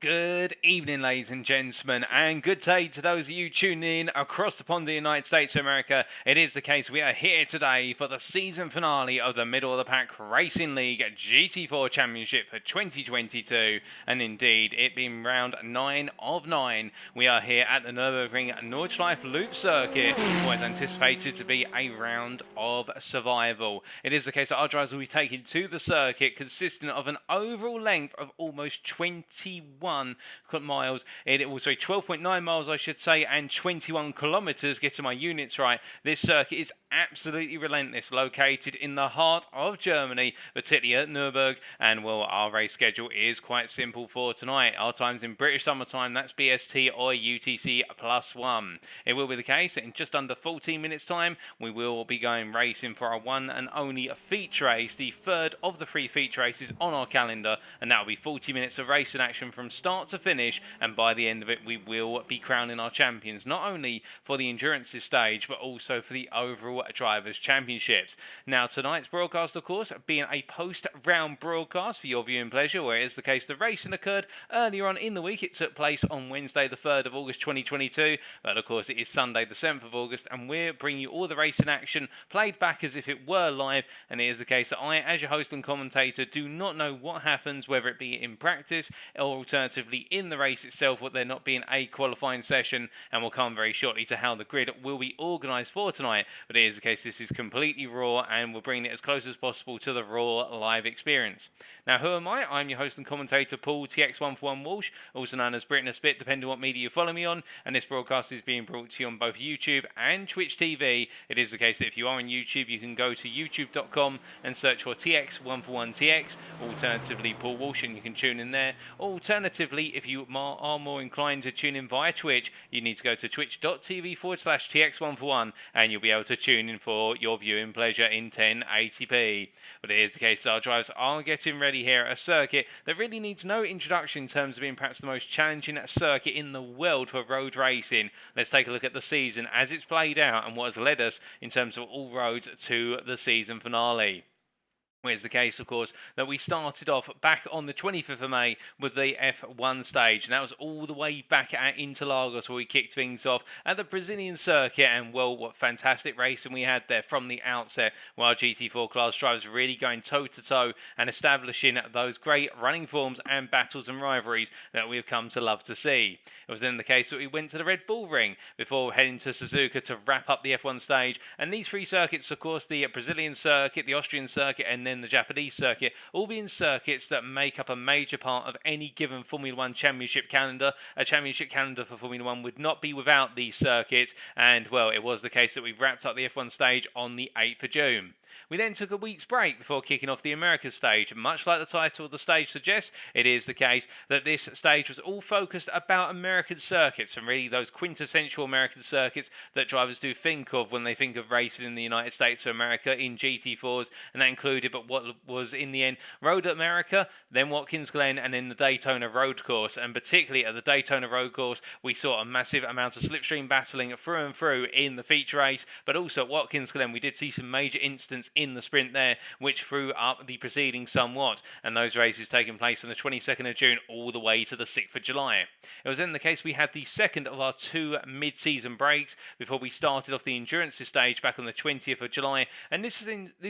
Good evening, ladies and gentlemen, and good day to those of you tuning in across the pond in the United States of America. It is the case we are here today for the season finale of the Middle of the Pack Racing League GT4 Championship for 2022, and indeed, it being round 9 of 9, we are here at the Nürburgring Nordschleife Loop Circuit for what is anticipated to be a round of survival. It is the case that our drivers will be taken to the circuit consisting of an overall length of almost 21 miles. It was 12.9 miles, I should say, and 21 kilometers. Getting my units right. This circuit is absolutely relentless, located in the heart of Germany, particularly at Nürburgring. And well, our race schedule is quite simple for tonight. Our times in British summertime, that's BST or UTC +1. It will be the case that in just under 14 minutes time, we will be going racing for our one and only feature race, the third of the 3 feature races on our calendar, and that will be 40 minutes of racing action from start to finish, and by the end of it we will be crowning our champions, not only for the endurances stage but also for the overall drivers championships. Now tonight's broadcast, of course, being a post-round broadcast for your viewing pleasure, where it is the case the racing occurred earlier on in the week. It took place on Wednesday the 3rd of August 2022, but of course it is Sunday the 7th of August, and we're bringing you all the racing action played back as if it were live. And it is the case that I, as your host and commentator, do not know what happens, whether it be in practice or alternatively in the race itself, with there not being a qualifying session, and we'll come very shortly to how the grid will be organised for tonight. But it is the case this is completely raw, and we'll bring it as close as possible to the raw live experience. Now, who am I? I'm your host and commentator, Paul TX141 Walsh, also known as Britain a Spit, depending on what media you follow me on, and this broadcast is being brought to you on both YouTube and Twitch TV. It is the case that if you are on YouTube, you can go to youtube.com and search for TX141TX, alternatively Paul Walsh, and you can tune in there. Alternatively, if you are more inclined to tune in via Twitch, you need to go to twitch.tv/TX141, and you'll be able to tune in for your viewing pleasure in 1080p. But it is the case that our drivers are getting ready here at a circuit that really needs no introduction in terms of being perhaps the most challenging circuit in the world for road racing. Let's take a look at the season as it's played out and what has led us in terms of all roads to the season finale. It's the case, of course, that we started off back on the 25th of May with the F1 stage, and that was all the way back at Interlagos where we kicked things off at the Brazilian circuit. And well, what fantastic racing we had there from the outset, where our GT4 class drivers really going toe-to-toe and establishing those great running forms and battles and rivalries that we've come to love to see. It was then the case that we went to the Red Bull Ring before heading to Suzuka to wrap up the F1 stage, and these 3 circuits, of course, the Brazilian circuit, the Austrian circuit, and then the Japanese circuit, all being circuits that make up a major part of any given Formula 1 championship calendar. A championship calendar for Formula 1 would not be without these circuits, and well, it was the case that we wrapped up the F1 stage on the 8th of June. We then took a week's break before kicking off the Americas stage. Much like the title of the stage suggests, it is the case that this stage was all focused about American circuits, and really those quintessential American circuits that drivers do think of when they think of racing in the United States of America in GT4s, and that included, but what was in the end, Road America, then Watkins Glen, and then the Daytona Road Course. And particularly at the Daytona Road Course, we saw a massive amount of slipstream battling through and through in the feature race, but also at Watkins Glen we did see some major incidents in the sprint there, which threw up the proceedings somewhat, and those races taking place on the 22nd of June all the way to the 6th of July. It was then the case we had the second of our 2 mid-season breaks before we started off the endurance stage back on the 20th of July, and this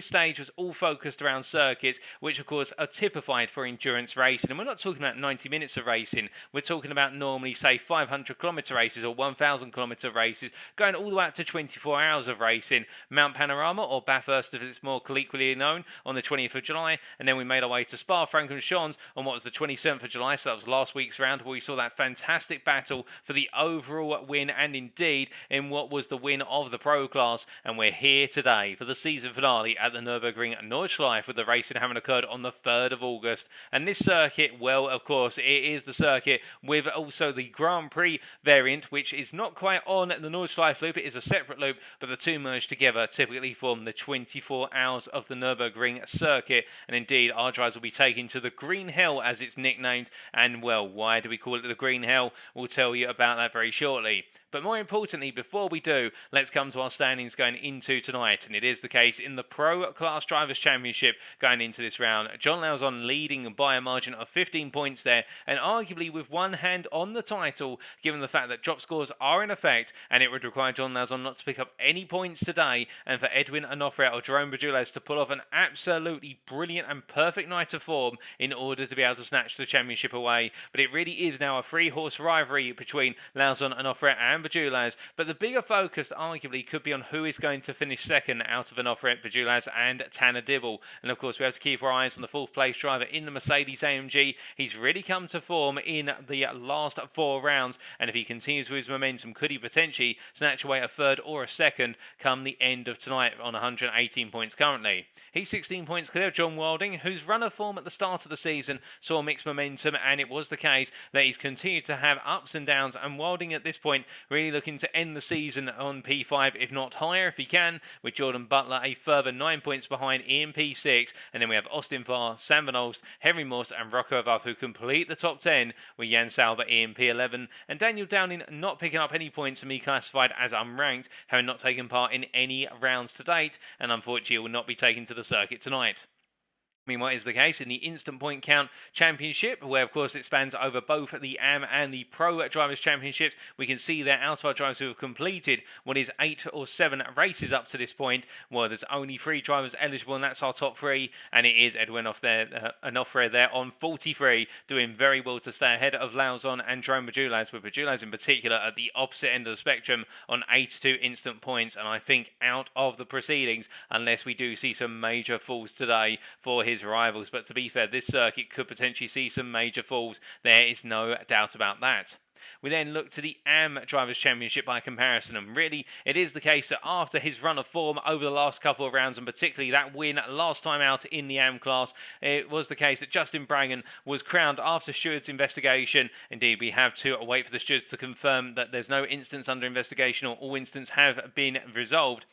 stage was all focused around circuits which of course are typified for endurance racing. And we're not talking about 90 minutes of racing, we're talking about normally say 500 kilometre races or 1000 kilometre races, going all the way up to 24 hours of racing. Mount Panorama, or Bathurst as it's more colloquially known, on the 20th of July, and then we made our way to Spa-Francorchamps on what was the 27th of July, so that was last week's round, where we saw that fantastic battle for the overall win, and indeed in what was the win of the Pro class. And we're here today for the season finale at the Nürburgring Nordschleife, with the racing having occurred on the 3rd of August. And this circuit, well, of course, it is the circuit with also the Grand Prix variant, which is not quite on the Nordschleife loop, it is a separate loop, but the two merge together typically form the 24 hours of the Nürburgring circuit. And indeed, our drivers will be taken to the Green Hell, as it's nicknamed. And well, why do we call it the Green Hell? We'll tell you about that very shortly. But more importantly, before we do, let's come to our standings going into tonight. And it is the case in the Pro Class Drivers' Championship Championship going into this round. Jon Lauzon leading by a margin of 15 points there, and arguably with one hand on the title, given the fact that drop scores are in effect, and it would require Jon Lauzon not to pick up any points today, and for Edwin Onofre or Jerome Bajulaz to pull off an absolutely brilliant and perfect night of form in order to be able to snatch the championship away. But it really is now a three-horse rivalry between Lauzon, Onofre and Bajulaz, but the bigger focus arguably could be on who is going to finish second out of Onofre, Bajulaz and Tanner Dibble. And of course we have to keep our eyes on the fourth place driver in the Mercedes AMG. He's really come to form in the last 4 rounds, and if he continues with his momentum, could he potentially snatch away a third or a second come the end of tonight on 118 points currently. He's 16 points clear of John Wilding, whose run of form at the start of the season saw mixed momentum, and it was the case that he's continued to have ups and downs, and Wilding at this point really looking to end the season on P5, if not higher if he can, with Jordan Butler a further 9 points behind in P6, and then we have Austin Farr, Sam Van Olst, Henry Moss and Rocco Above who complete the top 10, with Jan Sauber in P11, and Daniel Downing not picking up any points and me classified as unranked, having not taken part in any rounds to date, and unfortunately will not be taken to the circuit tonight. Meanwhile, is the case in the Instant Point Count Championship, where of course it spans over both the AM and the Pro Drivers' Championships. We can see there out of our drivers who have completed what is 8 or 7 races up to this point. Well, there's only 3 drivers eligible, and that's our top 3, and it is Edwin Onofre there on 43, doing very well to stay ahead of Lauzon and Jerome Bajulaz, with Bajulaz in particular at the opposite end of the spectrum on 82 instant points, and I think out of the proceedings, unless we do see some major falls today for his rivals. But to be fair, this circuit could potentially see some major falls. There is no doubt about that. We then look to the AM Drivers' Championship by comparison, and really it is the case that after his run of form over the last couple of rounds, and particularly that win last time out in the AM class, it was the case that Justin Braggan was crowned after Stewart's investigation. Indeed, we have to wait for the stewards to confirm that there's no instance under investigation or all instances have been resolved.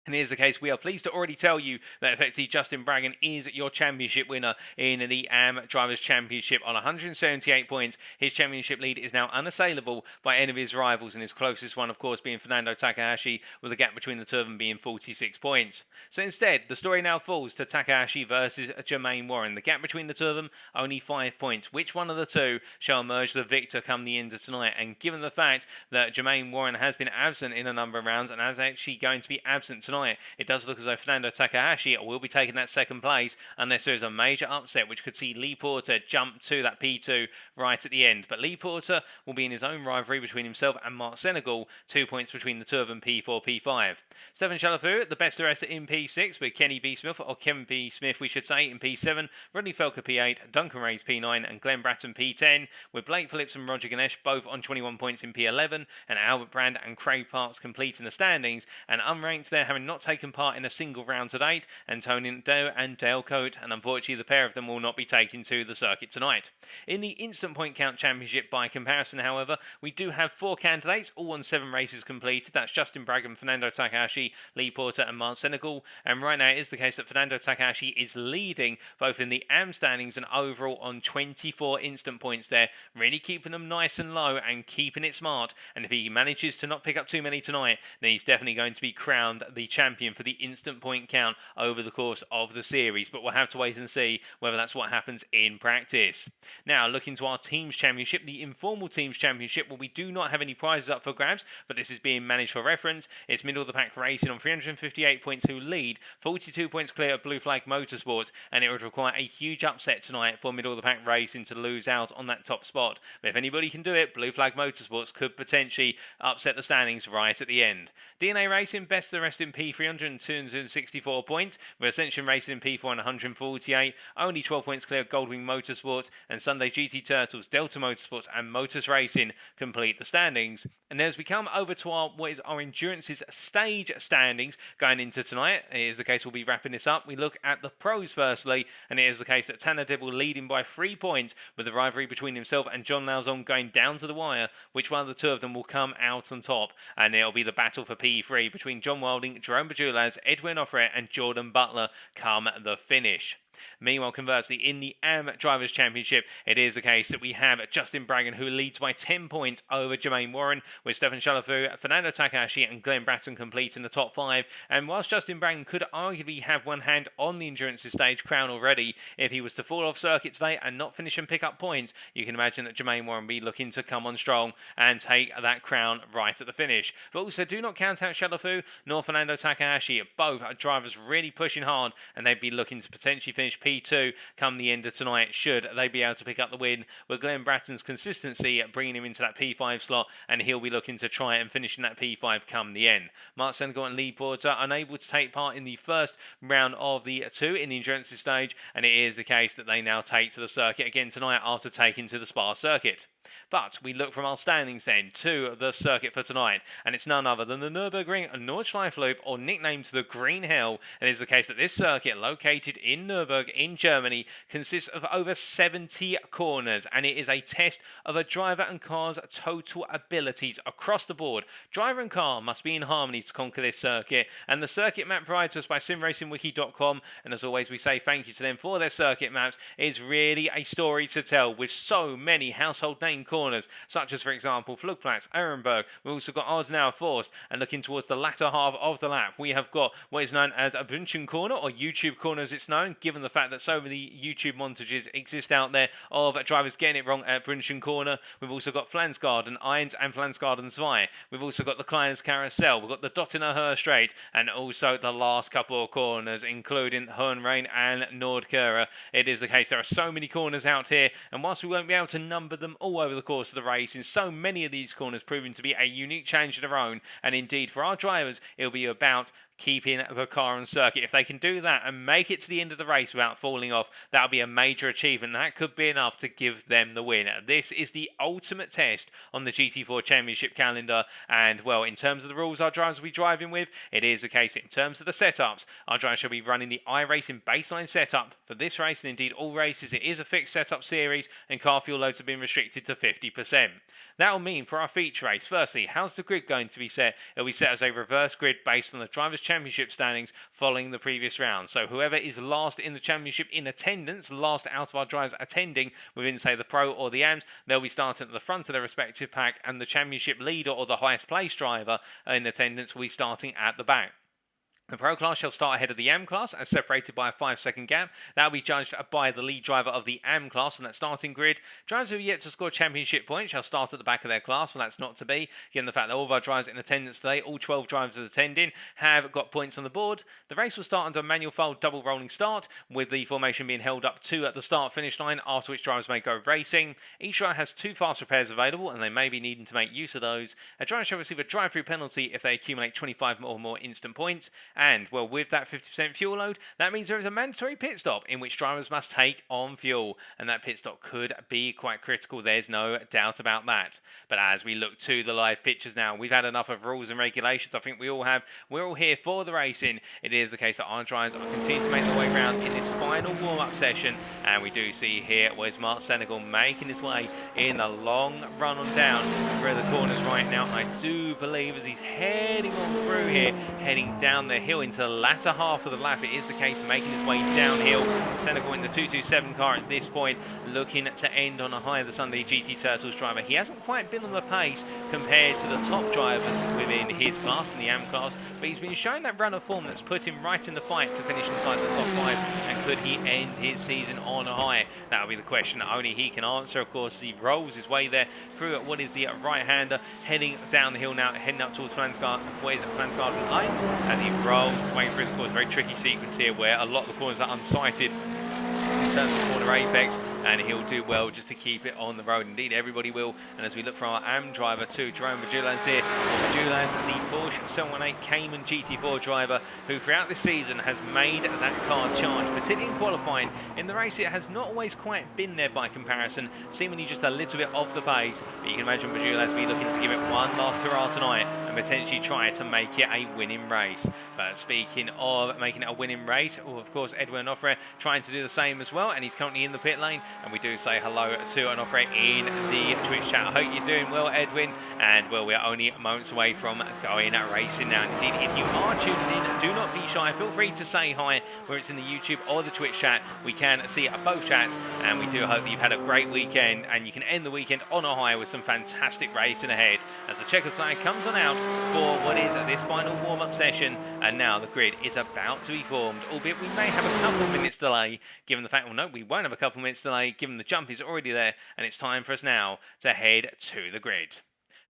And here's the case, we are pleased to already tell you that effectively Justin Braggan is your championship winner in the AM Drivers' Championship on 178 points. His championship lead is now unassailable by any of his rivals, and his closest one, of course, being Fernando Takashi, with a gap between the two of them being 46 points. So instead, the story now falls to Takashi versus Jermaine Warren. The gap between the two of them, only 5 points. Which one of the two shall emerge the victor come the end of tonight? And given the fact that Jermaine Warren has been absent in a number of rounds, and is actually going to be absent tonight, it does look as though Fernando Takashi will be taking that second place unless there is a major upset which could see Lee Porter jump to that P2 right at the end. But Lee Porter will be in his own rivalry between himself and Mark Senegal, 2 points between the two of them, P4, P5. Stephen Chalafu, the best arrestor in P6, with Kenny B. Smith, or Kevin B. Smith we should say, in P7, Rodney Felker P8, Duncan Ray's P9 and Glenn Bratton P10, with Blake Phillips and Roger Ganesh both on 21 points in P11, and Albert Brand and Craig Parks completing the standings, and unranked there having not taken part in a single round to date, Antonin Doe and Dale Coate, and unfortunately the pair of them will not be taken to the circuit tonight. In the Instant Point Count Championship by comparison, however, we do have 4 candidates, all on 7 races completed. That's Justin Braggan, Fernando Takashi, Lee Porter and Mark Senegal, and right now it is the case that Fernando Takashi is leading both in the AM standings and overall on 24 instant points there, really keeping them nice and low and keeping it smart, and if he manages to not pick up too many tonight, then he's definitely going to be crowned the champion for the instant point count over the course of the series, but we'll have to wait and see whether that's what happens in practice. Now, looking to our Teams Championship, the Informal Teams Championship, where we do not have any prizes up for grabs, but this is being managed for reference. It's middle of the pack racing on 358 points who lead, 42 points clear of Blue Flag Motorsports, and it would require a huge upset tonight for middle of the pack racing to lose out on that top spot. But if anybody can do it, Blue Flag Motorsports could potentially upset the standings right at the end. DNA Racing, best of the rest in P300 and 264 points, with Ascension Racing in P4 and 148, only 12 points clear of Goldwing Motorsports, and Sunday GT Turtles, Delta Motorsports and Motors Racing complete the standings. And as we come over to what is our Endurance's stage standings going into tonight, it is the case we'll be wrapping this up. We look at the pros firstly, and it is the case that Tanner Dibble leading by 3 points, with the rivalry between himself and Jon Lauzon going down to the wire. Which one of the two of them will come out on top? And it'll be the battle for P3 between John Wilding, Jerome Bajulaz, Edwin Onofre and Jordan Butler come the finish. Meanwhile, conversely, in the AM Drivers' Championship, it is the case that we have Justin Braggon, who leads by 10 points over Jermaine Warren, with Stefan Chalafu, Fernando Takashi and Glenn Bratton complete in the top 5. And whilst Justin Braggon could arguably have one hand on the endurance stage crown already, if he was to fall off circuit today and not finish and pick up points, you can imagine that Jermaine Warren will be looking to come on strong and take that crown right at the finish. But also, do not count out Chalafu nor Fernando Takahashi. Both are drivers really pushing hard, and they'd be looking to potentially finish P2 come the end of tonight, should they be able to pick up the win, with Glenn Bratton's consistency bringing him into that P5 slot, and he'll be looking to try and finish in that P5 come the end. Mark Senegal and Lee Porter unable to take part in the first round of the 2 in the endurance stage, and it is the case that they now take to the circuit again tonight after taking to the Spa circuit. But we look from our standings then to the circuit for tonight, and it's none other than the Nürburgring Nordschleife Loop, or nicknamed the Green Hell. It is the case that this circuit, located in Nürburgring in Germany, consists of over 70 corners, and it is a test of a driver and car's total abilities across the board. Driver and car must be in harmony to conquer this circuit, and the circuit map provided to us by simracingwiki.com, and as always we say thank you to them for their circuit maps, is really a story to tell, with so many household name corners, such as for example Flugplatz, Ehrenberg. We've also got Ardenauer Forst, and looking towards the latter half of the lap, we have got what is known as a Brünchen corner, or YouTube corner as it's known, given the fact that so many YouTube montages exist out there of drivers getting it wrong at Brünchen corner. We've also got Flansgarden 1 and Flansgarden 2. We've also got the Kleines Carousel, we've got the Dottener Hörstraight, and also the last couple of corners, including Hohenrain and Nordkura. It is the case there are so many corners out here, and whilst we won't be able to number them all over the course of the race, in so many of these corners proving to be a unique challenge of their own, and indeed for our drivers it'll be about keeping the car on circuit. If they can do that and make it to the end of the race without falling off, that'll be a major achievement. That could be enough to give them the win. This is the ultimate test on the GT4 Championship calendar, and well, in terms of the rules our drivers will be driving with, it is the case in terms of the setups, our drivers shall be running the iRacing baseline setup for this race, and indeed all races. It is a fixed setup series, and car fuel loads have been restricted to 50%. That will mean for our feature race, firstly, how's the grid going to be set? It'll be set as a reverse grid based on the Drivers' Championship standings following the previous round. So whoever is last in the championship in attendance, last out of our drivers attending within, say, the Pro or the AMS, they'll be starting at the front of their respective pack, and the championship leader or the highest placed driver in attendance will be starting at the back. The Pro class shall start ahead of the AM class, as separated by a 5-second gap. That will be judged by the lead driver of the AM class on that starting grid. Drivers who have yet to score championship points shall start at the back of their class. Well, that's not to be, given the fact that all of our drivers in attendance today, all 12 drivers attending, have got points on the board. The race will start under a manual foul double rolling start, with the formation being held up to at the start-finish line, after which drivers may go racing. Each driver has 2 fast repairs available, and they may be needing to make use of those. A driver shall receive a drive-through penalty if they accumulate 25 or more instant points. And, well, with that 50% fuel load, that means there is a mandatory pit stop in which drivers must take on fuel, and that pit stop could be quite critical, there's no doubt about that. But as we look to the live pictures now, we've had enough of rules and regulations. I think we all have. We're all here for the racing. It is the case that our drivers are continuing to make their way around in this final warm-up session, and we do see here where's Mark Senegal making his way in a long run on down through the corners right now. I do believe as he's heading on through here, heading down the hill into the latter half of the lap, it is the case making his way downhill. Senegal in the 227 car at this point, looking to end on a high. The Sunday GT Turtles driver, he hasn't quite been on the pace compared to the top drivers within his class, in the AM class, but he's been showing that run of form that's put him right in the fight to finish inside the top 5. And could he end his season on a high? That'll be the question that only he can answer. Of course, he rolls his way there through what is the right-hander, heading down the hill now, heading up towards Flansgarden 1 as he rolls his way through the course. Very tricky sequence here where a lot of the corners are unsighted in terms of corner apex, and he'll do well just to keep it on the road. Indeed, everybody will. And as we look for our AM driver too, Jerome Bajulaz here. Bajulaz, the Porsche 718 Cayman GT4 driver, who throughout this season has made that car charge, particularly in qualifying. In the race, it has not always quite been there by comparison, seemingly just a little bit off the pace. But you can imagine Bajulaz be looking to give it one last hurrah tonight and potentially try to make it a winning race. But speaking of making it a winning race, well, of course, Edwin Onofre trying to do the same as well, and he's currently in the pit lane. and we do say hello to Onofre in the Twitch chat. I hope you're doing well, Edwin, and well, we're only moments away from going racing now. Indeed, if you are tuning in, do not be shy. Feel free to say hi, whether it's in the YouTube or the Twitch chat. We can see both chats, and we do hope that you've had a great weekend, and you can end the weekend on a high with some fantastic racing ahead as the checkered flag comes on out for what is this final warm-up session, and now the grid is about to be formed, albeit we may have a couple of minutes delay, given the fact, well, no, we won't have a couple of minutes delay, given the jump is already there, and it's time for us now to head to the grid.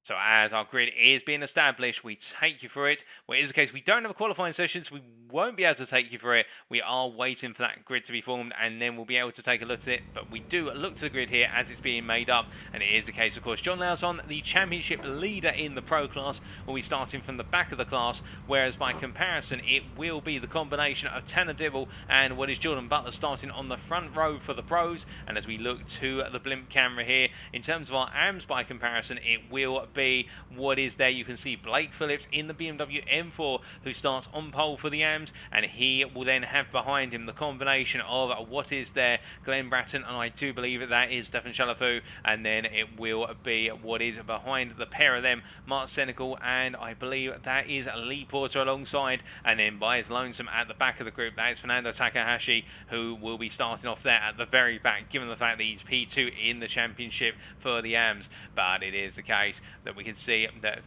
So as our grid is being established, we take you through it. Well, it is the case we don't have a qualifying session, so we won't be able to take you through it. We are waiting for that grid to be formed, and then we'll be able to take a look at it. But we do look to the grid here as it's being made up, and it is the case, of course, Jon Lauzon, the championship leader in the pro class, will be starting from the back of the class, whereas by comparison, it will be the combination of Tanner Dibble and what is Jordan Butler starting on the front row for the pros. And as we look to the blimp camera here, in terms of our AMs by comparison, it will be what is there. You can see Blake Phillips in the BMW M4 who starts on pole for the AMs, and he will then have behind him the combination of what is there Glenn Bratton, and I do believe that is Stefan Chalafu, and then it will be what is behind the pair of them Mark Senegal, and I believe that is Lee Porter alongside, and then by his lonesome at the back of the group that is Fernando Takashi, who will be starting off there at the very back, given the fact that he's P2 in the championship for the AMs. But it is the case that we can see that,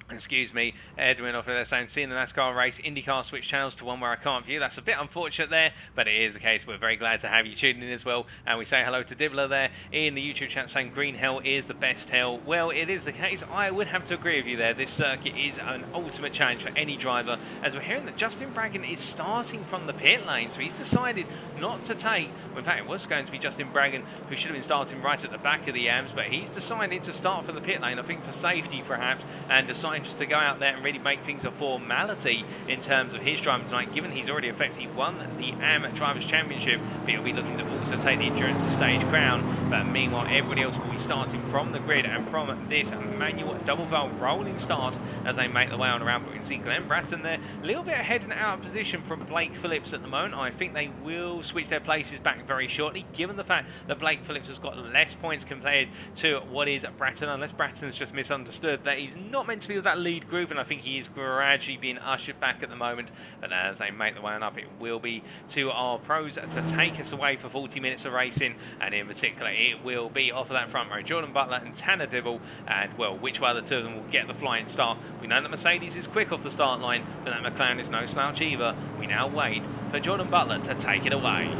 excuse me, Edwin Onofre there saying, seeing the NASCAR race, IndyCar switch channels to one where I can't view. That's a bit unfortunate there, but it is the case. We're very glad to have you tuning in as well. And we say hello to Dibble there in the YouTube chat saying green hell is the best hell. Well, it is the case. I would have to agree with you there. This circuit is an ultimate challenge for any driver, as we're hearing that Justin Braggan is starting from the pit lane, so he's decided not to take, well, in fact it was going to be Justin Braggan who should have been starting right at the back of the AMs, but he's decided to start from the pit lane, I think for safety perhaps, and decided just to go out there and really make things a formality in terms of his driving tonight, given he's already effectively won the AM Drivers' Championship, but he'll be looking to also take the Endurance Stage crown. But meanwhile, everybody else will be starting from the grid and from this manual double valve rolling start as they make their way on around. But we can see Glenn Bratton there, a little bit ahead and out of position from Blake Phillips at the moment. I think they will switch their places back very shortly, given the fact that Blake Phillips has got less points compared to what is Bratton, unless Bratton's just misunderstood that he's not meant to be with that lead group, and I think he is gradually being ushered back at the moment. But as they make the way on up, it will be to our pros to take us away for 40 minutes of racing, and in particular it will be off of that front row Jordan Butler and Tanner Dibble, and well, which one of the two of them will get the flying start. We know that Mercedes is quick off the start line, but that McLaren is no slouch either. We now wait for Jordan Butler to take it away.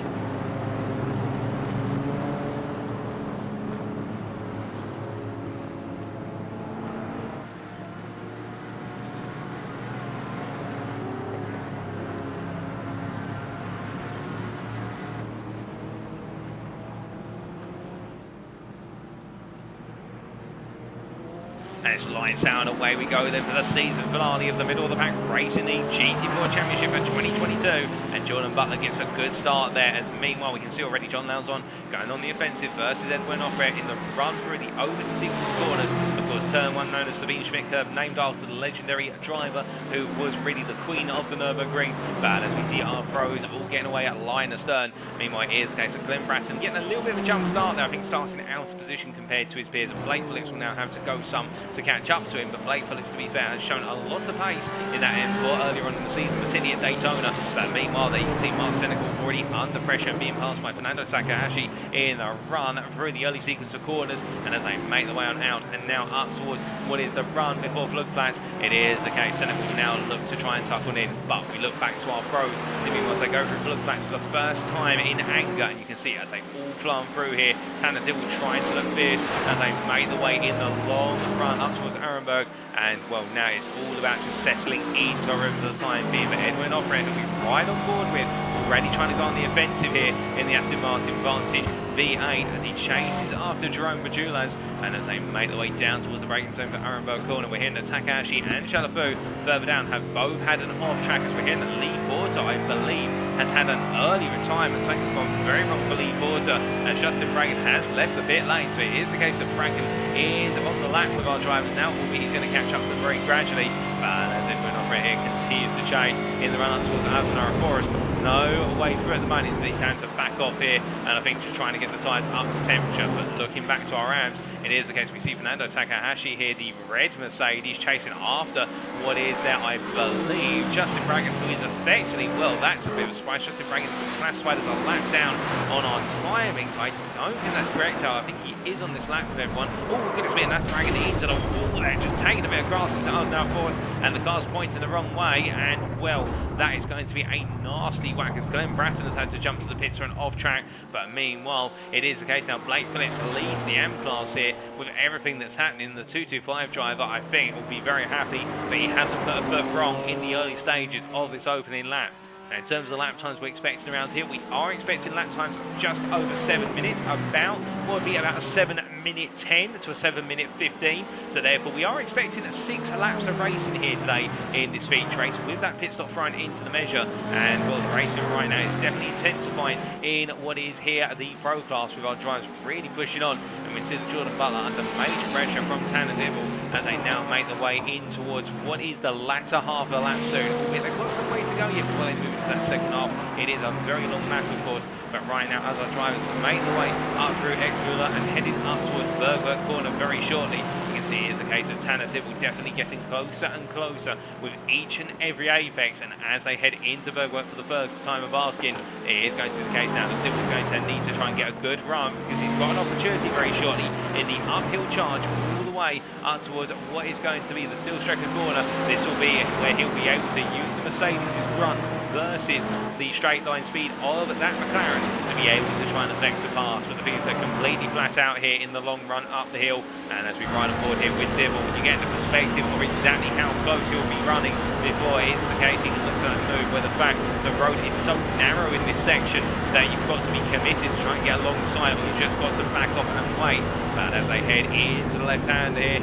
And it's lights out, and away we go then for the season finale of the middle of the pack racing the GT4 Championship for 2022. And Jordan Butler gets a good start there, as meanwhile we can see already Jon Lauzon going on the offensive versus Edwin Onofre in the run through the open sequence corners. Of course, turn one known as Sabine Schmidt curve, named after the legendary driver who was really the queen of the Nürburgring. But as we see our pros all getting away at line astern. Meanwhile, here's the case of Glenn Bratton getting a little bit of a jump start there, I think starting out of position compared to his peers. And Blake Phillips will now have to go some to catch up to him, but Blake Phillips, to be fair, has shown a lot of pace in that M4 earlier on in the season, particularly at Daytona. But meanwhile, there you can see Mark Senegal already under pressure, being passed by Fernando Takashi in the run through the early sequence of corners, and as they make the way on out and now up towards what is the run before Flugplatz, it is the case Senegal will now look to try and tuck on in, but we look back to our pros, and meanwhile they go through Flugplatz for the first time in anger, and you can see as they all fly through here, Tanner Dibble trying to look fierce as they make the way in the long run up towards Arenberg, and well, now it's all about just settling into a room for the time being. But Edwin Onofre, who we right on board with, already trying to go on the offensive here in the Aston Martin Vantage V8 as he chases after Jerome Bajulaz, and as they make their way down towards the braking zone for Arenberg corner, we're hearing that Takashi and Chalafu further down have both had an off track, as we're hearing that Lee Porter, I believe, has had an early retirement. Something's gone very wrong for Lee Porter as Justin Braggan has left the pit lane, so it is the case that Braggan is on the lap with our drivers now, albeit he's going to catch up to them very gradually. But as Edwin Onofre here continues to chase in the run up towards Aldenara Forest, no way through at the moment. He's having to back back off here, and I think just trying to get the tyres up to temperature. But looking back to our ramps, it is the case we see Fernando Takashi here, the red Mercedes, chasing after what is there, I believe, Justin Bragan, who is effectively, well, that's a bit of a surprise. Justin Bragan is classified as a lap down on our timings. I don't think that's correct. I think he is on this lap with everyone. Oh, goodness me, and that's Bragan into the wall there, just taking a bit of grass into now force, and the car's pointing the wrong way, and well, that is going to be a nasty whack as Glenn Bratton has had to jump to the pits for an off track. But meanwhile, it is the case now. Blake Phillips leads the M class here with everything that's happening. The 225 driver, I think, will be very happy that he hasn't put a foot wrong in the early stages of this opening lap. Now, in terms of lap times we're expecting around here, we are expecting lap times of just over 7 minutes, about what would be about a 7-minute 10 to a 7-minute 15. So therefore, we are expecting 6 laps of racing here today in this feature race, with that pit stop thrown into the measure. And well, the racing right now is definitely intensifying in what is here the Pro class, with our drivers really pushing on. And we see the Jordan Butler under major pressure from Tanner Dibble as they now make their way in towards what is the latter half of the lap soon. They've got some way to go yet before they move into that second half. It is a very long lap, of course, but right now, as our drivers make their way up through Exmuller and heading up towards Bergwerk Corner very shortly, you can see it is the case that Tanner Dibble definitely getting closer and closer with each and every apex. And as they head into Bergwerk for the first time of asking, it is going to be the case now that Dibble's going to need to try and get a good run, because he's got an opportunity very shortly in the uphill charge all the way up towards what is going to be the Steel Strecker corner. This will be where he'll be able to use the Mercedes' grunt versus the straight line speed of that McLaren to be able to try and affect the pass. But the thing is, they're completely flat out here in the long run up the hill. And as we ride on board here with Dibble, you get the perspective of exactly how close he'll be running before it's the case he can look at that move, where the fact the road is so narrow in this section that you've got to be committed to try and get alongside, but you've just got to back off and wait. But as they head into the left hand here,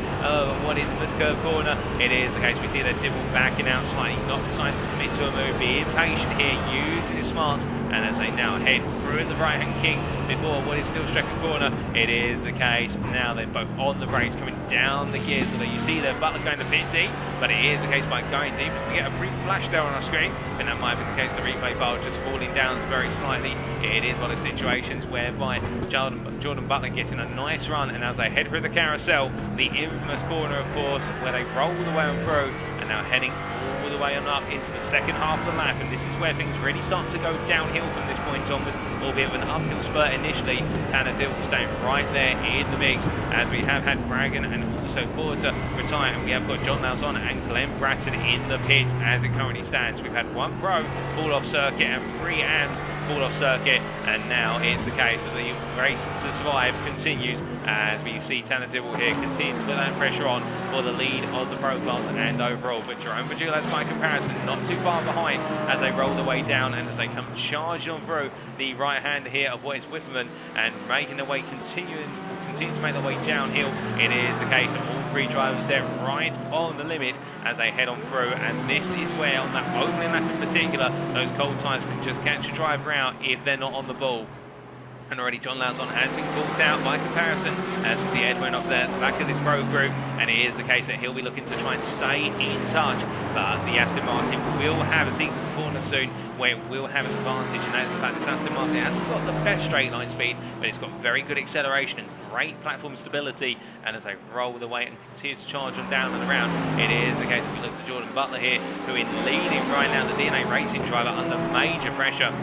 what is the curve corner, it is the case we see that Dibble backing out slightly, not deciding to commit to a move, being patient here, using his smarts. And as they now head through the right hand king before what is still Strecker corner, it is the case now they're both on the brakes, coming down the gears, so that you see there Butler going a bit deep, but it is the case by going deep. If we get a brief flash there on our screen, and that might be the case, the replay file just falling down very slightly. It is one of the situations whereby Jordan Butler getting a nice run, and as they head through the carousel, the infamous corner, of course, where they roll the way on through, and now heading all the way on up into the second half of the lap. And this is where things really start to go downhill from this point onwards, albeit with an uphill spurt initially. Tanner Dibble staying right there in the mix, as we have had Bragan and also Porter retire, and we have got Jon Lauzon and Glenn Bratton in the pits as it currently stands. We've had 1 pro fall off circuit and 3 AMs fall off circuit, and now it's the case that the race to survive continues as we see Tanner Dibble here continue to put that pressure on for the lead of the Pro class and overall. But Jerome Bajulaz, by comparison, not too far behind as they roll their way down and as they come charging on through the right hand here of what is Whipperman, and making their way continue to make their way downhill. It is the case of all 3 drivers there right on the limit as they head on through, and this is where on that opening lap in particular, those cold tyres can just catch a driver out if they're not on the ball. And already Jon Lauzon has been caught out by comparison, as we see Edwin Onofre there at the back of this pro group, and it is the case that he'll be looking to try and stay in touch. But the Aston Martin will have a sequence of corners soon where it will have an advantage, and that is the fact that Aston Martin hasn't got the best straight line speed, but it's got very good acceleration and great platform stability. And as they roll the way and continue to charge them down and around, it is the case that we look to Jordan Butler here, who is leading right now, the DNA Racing driver, under major pressure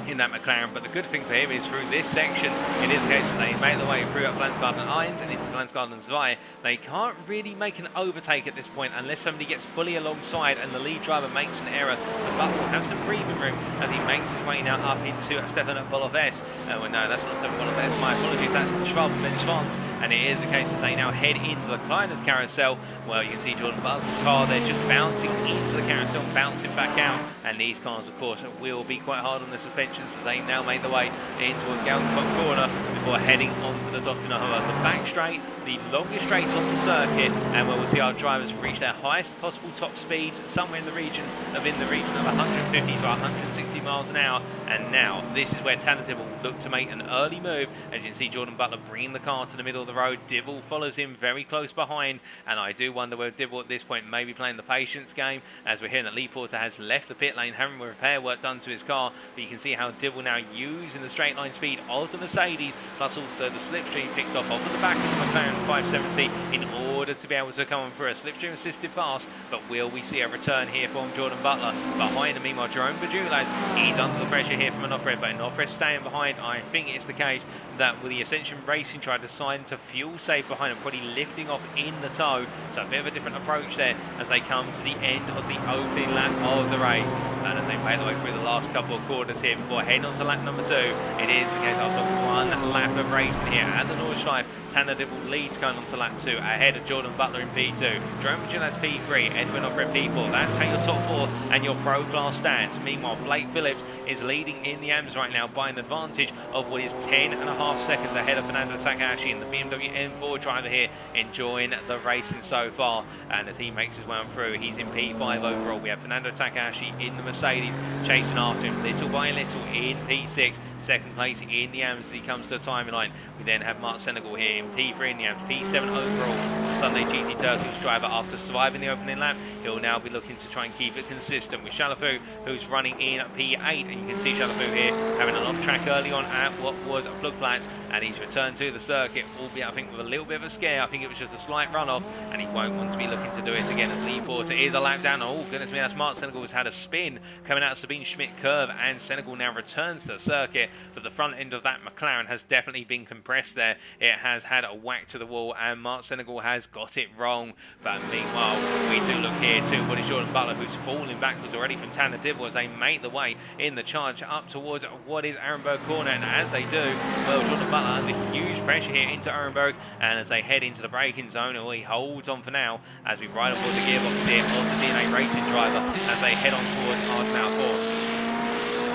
in that McLaren. But the good thing for him is through this section, it is the case that they make their way through at Flansgarden Irons and into Flansgarden Zwei. They can't really make an overtake at this point unless somebody gets fully alongside and the lead driver makes an error. So Butler will have some breathing room as he makes his way now up into Stefan Boloves. Well, no, that's not Stefan Boloves, my apologies, that's Schwab Ben Schwanz. And it is the case as they now head into the Kleiners carousel. Well, you can see Jordan Butler's car there just bouncing into the carousel, bouncing back out. And these cars, of course, will be quite hard on the suspension as they now make their way in towards Galgencott Corner before heading onto the Dottinahua, the back straight, the longest straight on the circuit, and where we'll see our drivers reach their highest possible top speeds somewhere in the region of 150 to 160 miles an hour. And now this is where Tanner Dibble look to make an early move. As you can see, Jordan Butler bringing the car to the middle of the road. Dibble follows him very close behind, and I do wonder whether Dibble at this point may be playing the patience game, as we're hearing that Lee Porter has left the pit lane, having repair work done to his car. But you can see how Dibble now using the straight line speed of the Mercedes, plus also the slipstream picked off of the back of the McLaren 570 in order to be able to come on through a slipstream assisted pass. But will we see a return here from Jordan Butler? Behind him, meanwhile, Jerome Bajulaz, he's under the pressure here from Onofre, but Onofre staying behind. I think it's the case that with the Ascension Racing tried to decide to fuel save behind him, probably lifting off in the tow. So a bit of a different approach there as they come to the end of the opening lap of the race. And as they make their way through the last couple of corners here before heading on to lap number 2, it is the case after one lap of racing here at the Nordschleife, Tanner Dibble leads going on to lap 2 ahead of Jordan Butler in P2. Jerome Bajulaz P3, Edwin Onofre P4. That's how your top 4 and your pro class stands. Meanwhile, Blake Phillips is leading in the AMS right now by an advantage of what is 10.5 seconds ahead of Fernando Takashi, and the BMW M4 driver here enjoying the racing so far. And as he makes his way on through, he's in P5 overall. We have Fernando Takashi in the Mercedes chasing after him little by little in P6, second place in the AMS as he comes to the timeline. We then have Mark Senegal here in P3 in the AMS, P7 overall. The Sunday GT Turtles driver, after surviving the opening lap, he'll now be looking to try and keep it consistent with Chalafu, who's running in P8, and you can see Chalafu here having an off track early on at what was Flugplatz, and he's returned to the circuit, albeit I think with a little bit of a scare. I think it was just a slight runoff, and he won't want to be looking to do it again as Lee Porter is a lap down. Oh goodness me, that's Mark Senegal has had a spin coming out of Sabine Schmidt curve, and Senegal now returns to the circuit, but the front end of that McLaren has definitely been compressed there. It has had a whack to the wall, and Mark Senegal has got it wrong. But meanwhile, we do look here to what is Jordan Butler, who's falling backwards already from Tanner Dibble as they make the way in the charge up towards what is Arenberg corner. And as they do, well, Jordan Butler under huge pressure here into Arenberg, and as they head into the braking zone, well, he holds on for now as we ride on board the gearbox here of the DNA Racing driver as they head on towards Ardenau Forst.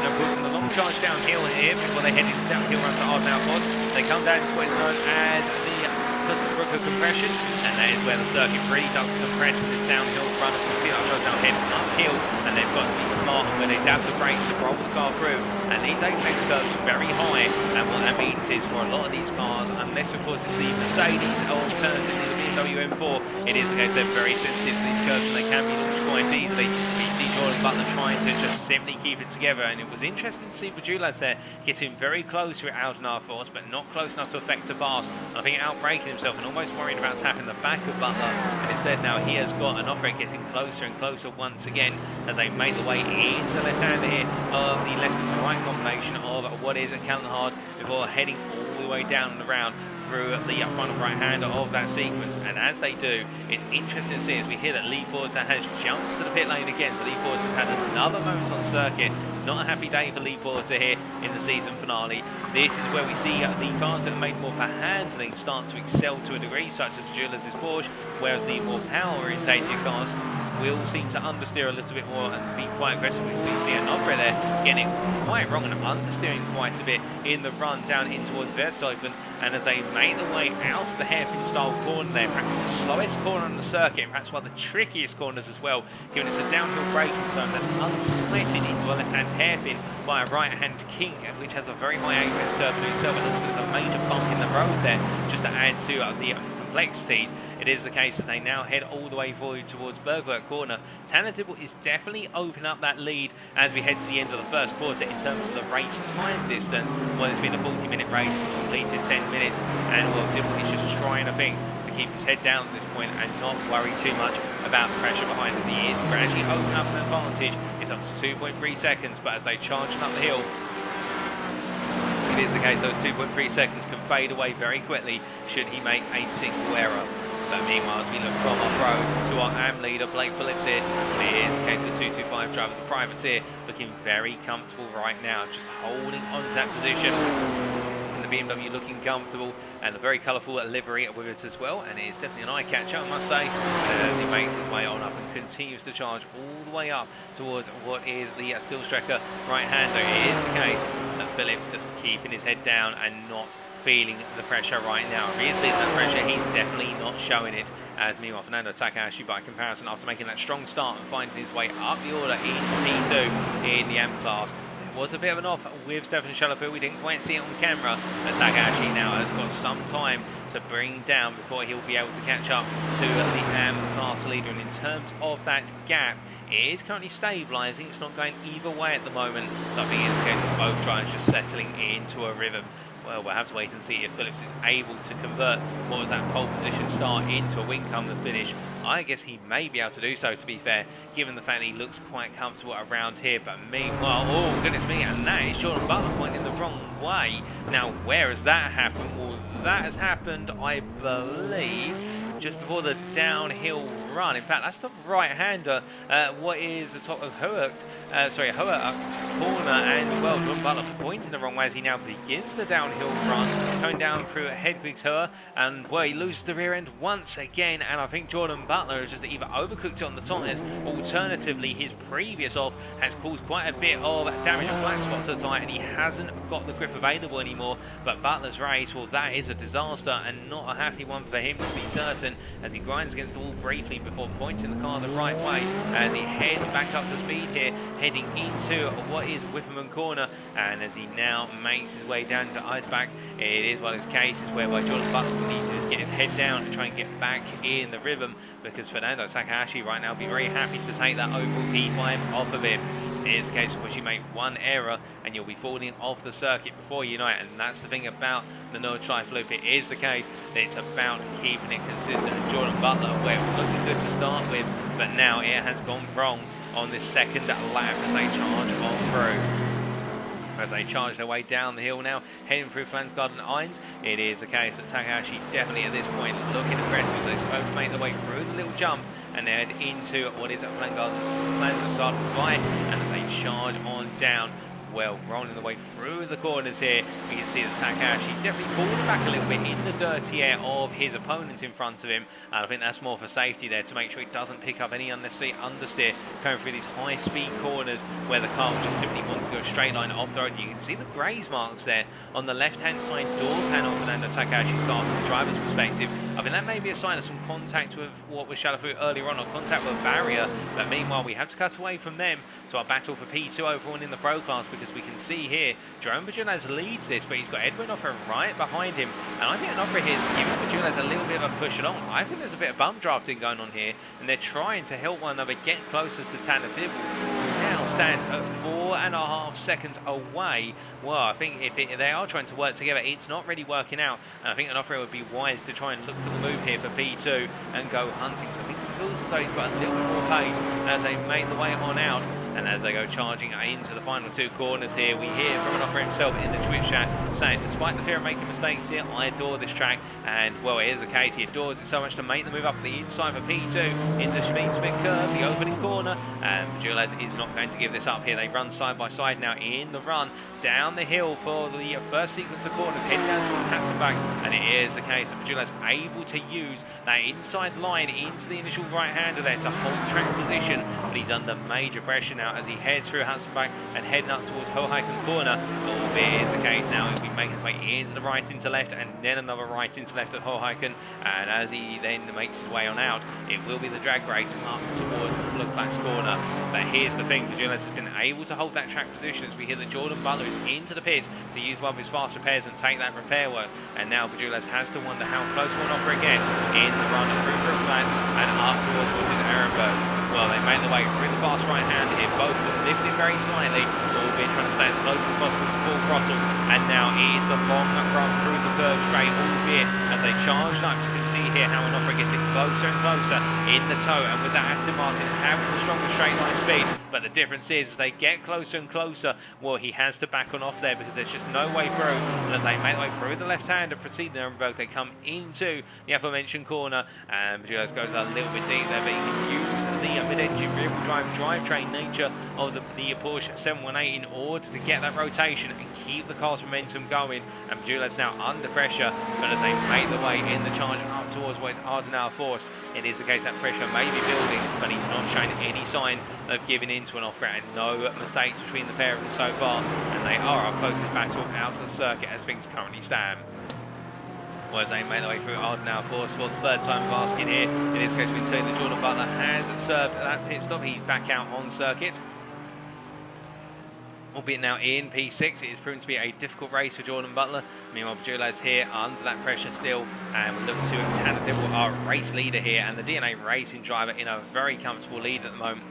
And of course, in the long charge downhill here, before they head into downhill run to Ardenau Forst, they come down to what is known as the Brooker compression, and that is where the circuit really does compress in this downhill run. We'll see that now head uphill, and they've got to be smart when they dab the brakes to roll the car through. And these apex curves are very high, and what that means is for a lot of these cars, unless of course it's the Mercedes or alternatively the BMW M4, it is the case they're very sensitive to these curves and they can be launched quite easily. But you see Jordan Butler trying to just simply keep it together, and it was interesting to see Bajulaz there getting very close to Aldenar Force, but not close enough to affect a pass. And I think outbraking himself and almost worrying about tapping the back of Butler, and instead now he has got Onofre getting closer and closer once again as they make the way into the left-hander here of the left into right combination of what is a Callan-Hard before heading all the way down the round through the front right-hander of that sequence. And as they do, it's interesting to see as we hear that Lee Porter has jumped to the pit lane again. So Lee Porter's had another moment on the circuit. Not a happy day for Lee Porter here in the season finale. This is where we see the cars that are made more for handling start to excel to a degree, such as Bajulaz's Porsche, whereas the more power-orientated cars will seem to understeer a little bit more and be quite aggressive. So you see Onofre there getting it quite wrong and understeering quite a bit in the run down in towards Verstaufen. And as they make the way out of the hairpin style corner there, perhaps the slowest corner on the circuit, perhaps one of the trickiest corners as well, giving us a downhill braking zone that's unsplatted into a left-hand hairpin by a right-hand kink, which has a very high apex curve in itself, and also there's a major bump in the road there just to add to the complexities. It is the case as they now head all the way forward towards Bergwerk corner. Tanner Dibble is definitely opening up that lead as we head to the end of the first quarter in terms of the race time distance. Well, it's been a 40-minute race, completed 10 minutes, and well, Dibble is just trying, I think, to keep his head down at this point and not worry too much about the pressure behind as he is gradually opening up an advantage. It's up to 2.3 seconds, but as they charge up the hill, it is the case those 2.3 seconds can fade away very quickly should he make a single error. But meanwhile, as we look from our pros to our AM leader, Blake Phillips here, it is the case the 225 driver, the privateer, looking very comfortable right now, just holding on to that position. And the BMW looking comfortable, and a very colourful livery with it as well, and it is definitely an eye-catcher, I must say. And he makes his way on up and continues to charge all the way up towards what is the Stillstrecker right-hander. It is the case that Phillips just keeping his head down and not feeling the pressure right now. If he is feeling that pressure, he's definitely not showing it. As meanwhile, Fernando Takashi, by comparison, after making that strong start and finding his way up the order into P2 in the M class, was a bit of an off with Stefan Schellefeld. We didn't quite see it on camera, but Takashi now has got some time to bring down before he'll be able to catch up to the class leader. And in terms of that gap, it is currently stabilising. It's not going either way at the moment, so I think it's the case that both drivers just settling into a rhythm. Well, we'll have to wait and see if Phillips is able to convert what was that pole position start into a win come the finish. I guess he may be able to do so, to be fair, given the fact that he looks quite comfortable around here. But meanwhile, oh goodness me, and that is Jordan Butler pointing the wrong way. Now, where has that happened? Well, that has happened, I believe, just before the downhill run. In fact, that's the right-hander. What is the top of Hoherkt corner, and well, Jordan Butler pointing the wrong way as he now begins the downhill run, going down through Hedwigshöhe, and well, he loses the rear end once again, and I think Jordan Butler has just either overcooked it on the tyres, alternatively his previous off has caused quite a bit of damage and flat spots to the tyre, and he hasn't got the grip available anymore. But Butler's race, well, that is a disaster and not a happy one for him, to be certain, as he grinds against the wall briefly before pointing the car the right way as he heads back up to speed here, heading into what is Wipperman corner. And as he now makes his way down to Eisbach, it is one of those cases whereby Jordan Butler will need to just get his head down and try and get back in the rhythm, because Fernando Takashi right now will be very happy to take that overall P5 off of him. It is the case in which you make one error and you'll be falling off the circuit before you know it, and that's the thing about the Nordschleife loop. It is the case that it's about keeping it consistent, and Jordan Butler, where it was looking good to start with, but now it has gone wrong on this second lap as they charge on through. As they charge their way down the hill now, heading through Flansgarden Eins, it is the case that Takashi definitely at this point looking aggressive. They're supposed to make their way through the little jump and head into what is Flansgarden 2, and as they charge on down, well, rolling the way through the corners here, we can see that Takashi definitely falling back a little bit in the dirty air of his opponents in front of him. And I think that's more for safety there, to make sure he doesn't pick up any unnecessary understeer going through these high-speed corners where the car just simply wants to go straight line off the road. You can see the graze marks there on the left-hand side door panel for Fernando Takashi's car from the driver's perspective. I think that may be a sign of some contact with what was Schellefeld earlier on, or contact with a barrier. But meanwhile, we have to cut away from them to our battle for P2 overall in the Pro class, because we can see here Jerome Bajulaz leads this, but he's got Edwin Onofre right behind him, and I think Onofre here is giving Bajulaz a little bit of a push along. I think there's a bit of bump drafting going on here, and they're trying to help one another get closer to Tanner Dibble, who now stands at 4.5 seconds away. Well, I think if they are trying to work together, it's not really working out, and I think Onofre would be wise to try and look for the move here for P2 and go hunting. So I think it feels as though he's got a little bit more pace as they make the way on out. And as they go charging into the final two corners here, we hear from Onofre himself in the Twitch chat saying, despite the fear of making mistakes here, I adore this track. And well, it is the case, he adores it so much to make the move up the inside for P2 into Schmid-Smith curve, the opening corner. And Bajulaz is not going to give this up here. They run side by side now in the run down the hill for the first sequence of corners, heading down towards Hatzenbach. And it is the case that Bajulaz able to use that inside line into the initial right-hander there to hold track position, but he's under major pressure now as he heads through Hatzenbach and heading up towards Hoheiken corner. Albeit is the case now, he'll be making his way into the right into left, and then another right into left at Hoheiken. And as he then makes his way on out, it will be the drag race up towards Flugplatz corner. But here's the thing, Bajulaz has been able to hold that track position as we hear that Jordan Butler is into the pits to use one of his fast repairs and take that repair work. And now Bajulaz has to wonder how close Onofre gets in the run through Flugplatz and up towards what is Ehrenberg. Well, they make their way through the fast right hand here, both of them lifting very slightly, albeit trying to stay as close as possible to full throttle. And now it is a long run through the curve straight, albeit as they charge up, you can see here how Onofre gets it closer and closer in the toe, and with that Aston Martin having the stronger straight line speed. But the difference is, as they get closer and closer, well, he has to back on off there because there's just no way through. And as they make their way through the left hand and proceed Nürburgring, they come into the aforementioned corner, and Bajulaz goes a little bit deep there, but he can use the mid-engine rear-wheel drive drivetrain nature of the Porsche 718 in order to get that rotation and keep the car's momentum going. And Bajulaz now under pressure, but as they make the way in the charge up towards what is Ardenau Forst, it is the case that pressure may be building, but he's not showing any sign of giving in to Onofre, and no mistakes between the pair of them so far, and they are our closest battle out on the circuit as things currently stand. Well, as they make their way through Ardenau Forst for the third time of asking here, in this case we can tell you that Jordan Butler has served that pit stop. He's back out on circuit. Albeit now in P6, it is proven to be a difficult race for Jordan Butler. Meanwhile, Bajulaz here under that pressure still, and we look to Tanner Dibble, our race leader here, and the DNA Racing driver in a very comfortable lead at the moment.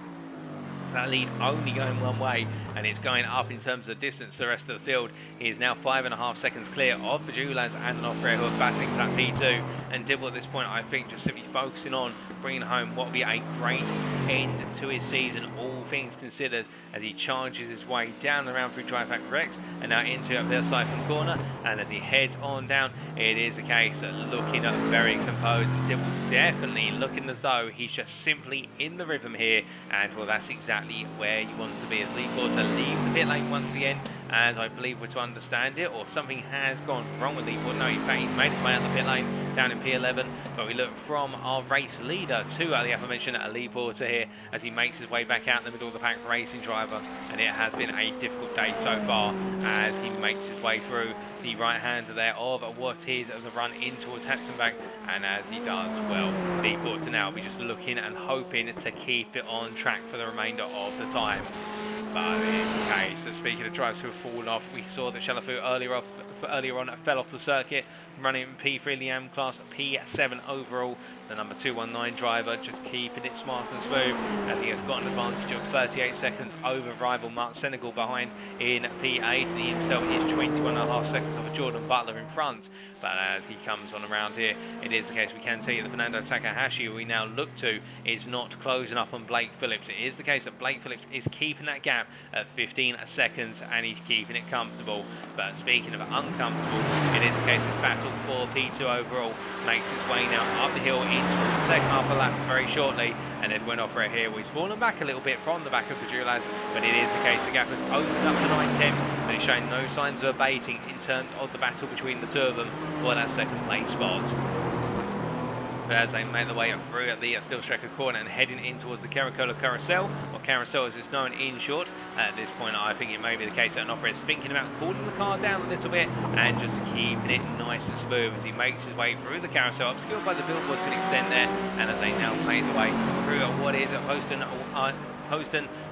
That lead only going one way, and it's going up in terms of distance to the rest of the field. He is now 5.5 seconds clear of Bajulaz and Onofre, who are battling for that P2. And Dibble at this point, I think, just simply focusing on bringing home what will be a great end to his season, all things considered, as he charges his way down the round through Drive Factory Rex and now into up their siphon corner. And as he heads on down, it is a case of looking at very composed. And Dibble definitely looking as though he's just simply in the rhythm here, and well, that's exactly where you want to be as Lee Porter leaves the pit lane once again, as I believe we're to understand it, or something has gone wrong with Lee Porter. No, in fact, he's made his way out the pit lane down in P11, but we look from our race leader to the aforementioned Lee Porter here as he makes his way back out in the middle of the pack, racing driver, and it has been a difficult day so far as he makes his way through the right hander there of what is the run in towards Hatzenbach, and as he does, well, Lee Porter now will be just looking and hoping to keep it on track for the remainder of the time. But it is the case that, speaking of drivers who have fallen off, we saw that Shalafu earlier on fell off the circuit, running P3 Liam class, P7 overall. The number 219 driver just keeping it smart and smooth as he has got an advantage of 38 seconds over rival Mark Senegal behind in P8. And he himself is 21.5 seconds off of Jordan Butler in front. But as he comes on around here, it is the case we can see that Fernando Takashi, who we now look to, is not closing up on Blake Phillips. It is the case that Blake Phillips is keeping that gap at 15 seconds and he's keeping it comfortable. But speaking of uncomfortable, it is the case this battle for P2 overall makes its way now up the hill into the second half of the lap very shortly. And Edwin Onofre here, he's fallen back a little bit from the back of Bajulaz, but it is the case the gap has opened up to 9 tenths, but it's showing no signs of abating in terms of the battle between the two of them for that second place spot. But as they make their way through at the Steel Striker corner and heading in towards the Caracola Carousel, or Carousel as it's known in short, at this point I think it may be the case that Onofre is thinking about cooling the car down a little bit and just keeping it nice and smooth as he makes his way through the carousel, obscured by the billboard to an extent there, and as they now make their way through what is Poston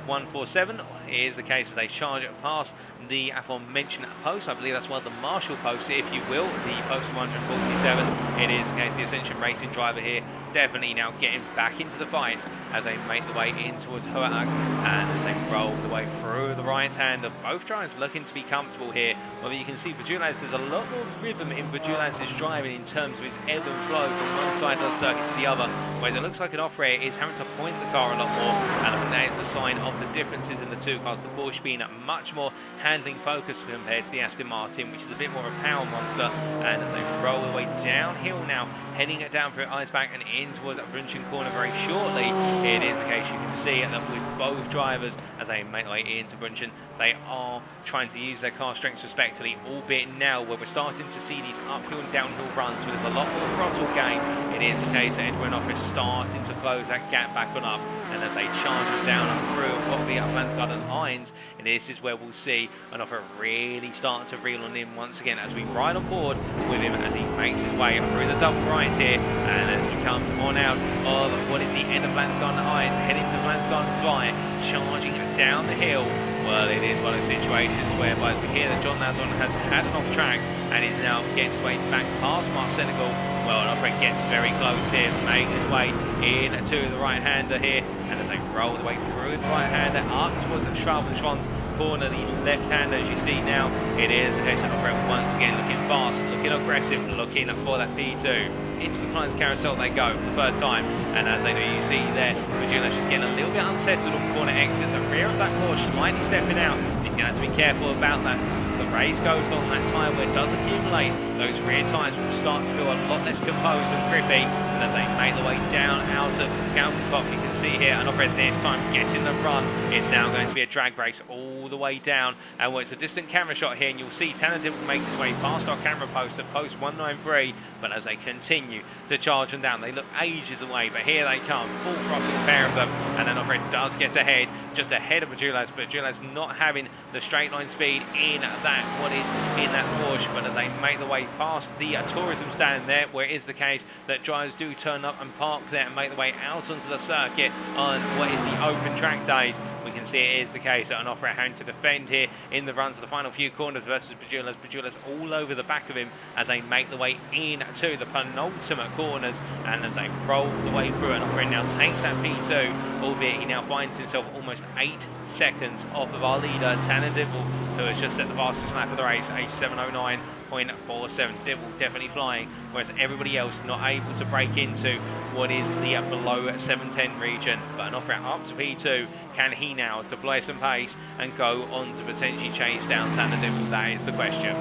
147. It is the case as they charge it past the aforementioned post. I believe that's one of the Marshall posts, if you will, the post 147. It is the case the Ascension Racing driver here definitely now getting back into the fight as they make the way in towards Hoaakt, and as they roll the way through the right hander. Both drivers looking to be comfortable here. Well, you can see Bajulaz, there's a lot more rhythm in Bajulaz's driving in terms of his ebb and flow from one side of the circuit to the other, whereas it looks like Onofre is having to point the car a lot more, and I think that is the sign of the differences in the two cars. The Porsche being much more handling focused compared to the Aston Martin, which is a bit more of a power monster. And as they roll their way downhill now, heading it down through Eisbach and in towards that Brunchen corner very shortly, it is the case you can see that with both drivers as they make their way into Brunchen, they are trying to use their car strengths respectively, albeit now where we're starting to see these uphill and downhill runs where there's a lot more throttle gain. It is the case that Edwin Onofre is starting to close that gap back on up, and as they charge them down and through what will be up Lansgard and Hines, and this is where we'll see Onofre really starting to reel on in once again as we ride on board with him as he makes his way through the double right here, and as he comes on out of what is the end of Lansgard and Hines, heading to Lansgard and Zwei, charging down the hill. Well, it is one of those situations whereby as we hear that Jon Lauzon has had an off track and is now getting his way back past Mark Senegal. Well, Onofre gets very close here, making his way in to the right-hander here, and as they roll the way through the right-hander up towards the Schwab's corner, the left-hander, as you see now, it is the case of Onofre once again looking fast, looking aggressive, looking for that P2. Into the Client's Carousel they go for the third time, and as they do, you see there, Bajulaz just getting a little bit unsettled on corner exit. The rear of that Porsche slightly stepping out. He's going to have to be careful about that as the race goes on. That tyre wear does accumulate. Those rear tyres will start to feel a lot less composed and grippy, and as they make their way down out of Galgenkopf, you can see here, and Onofre this time getting the run. It's now going to be a drag race all the way down, and it's a distant camera shot here, and you'll see Tanner Dibble make his way past our camera post at post 193, but as they continue to charge them down, they look ages away, but here they come, full throttle pair of them, and then Onofre does get ahead, just ahead of Bajulaz, but Bajulaz not having the straight line speed in that Porsche, but as they make their way past the tourism stand there, where it is the case that drivers do turn up and park there and make their way out onto the circuit on what is the open track days. We can see it is the case that Onofre having to defend here in the runs of the final few corners versus Bajulaz. Bajulaz all over the back of him as they make the way into the penultimate corners, and as they roll the way through, Onofre now takes that P2, albeit he now finds himself almost 8 seconds off of our leader, Tanner Dibble, who has just set the fastest lap of the race, a 7:09.47. Dibble definitely flying, whereas everybody else not able to break into what is the below 7:10 region. But Onofre up to P2. Can he now deploy some pace and go on to potentially chase down Tanner Dibble? That is the question.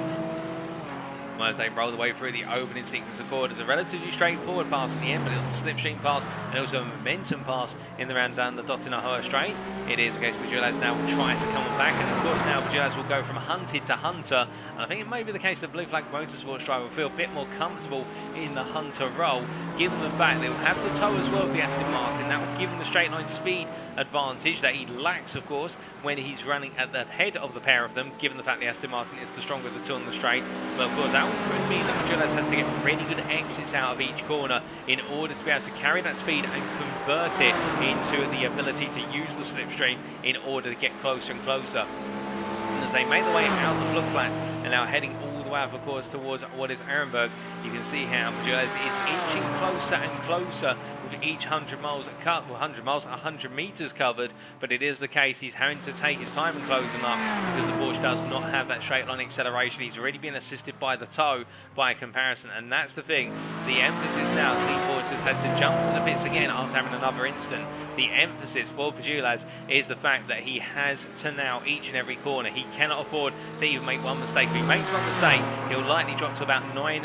As they roll the way through the opening sequence of corners, a relatively straightforward pass in the end, but it's a slipstream pass and also a momentum pass in the round down the Dottinahur straight. It is the case Bajulaz now will try to come back, and of course now Bajulaz will go from hunted to hunter, and I think it may be the case that Blue Flag Motorsports driver will feel a bit more comfortable in the hunter role, given the fact they will have the tow as well of the Aston Martin. That will give him the straight line speed advantage that he lacks, of course, when he's running at the head of the pair of them, given the fact the Aston Martin is the stronger of the two on the straight. But of course that would mean that Bajulaz has to get really good exits out of each corner in order to be able to carry that speed and convert it into the ability to use the slipstream in order to get closer and closer. And as they make their way out of Flugplatz and now heading all the way up, of course, towards what is Ehrenberg, you can see how Bajulaz is inching closer and closer with each 100 miles cut, well, 100 miles, 100 meters covered. But it is the case he's having to take his time in closing up because the Porsche does not have that straight line acceleration. He's already been assisted by the tow by comparison, and that's the thing. The emphasis now, as Lee Porsche has had to jump to the pits again after having another instant. The emphasis for Bajulaz is the fact that he has to now each and every corner. He cannot afford to even make one mistake. If he makes one mistake, he'll likely drop to about 9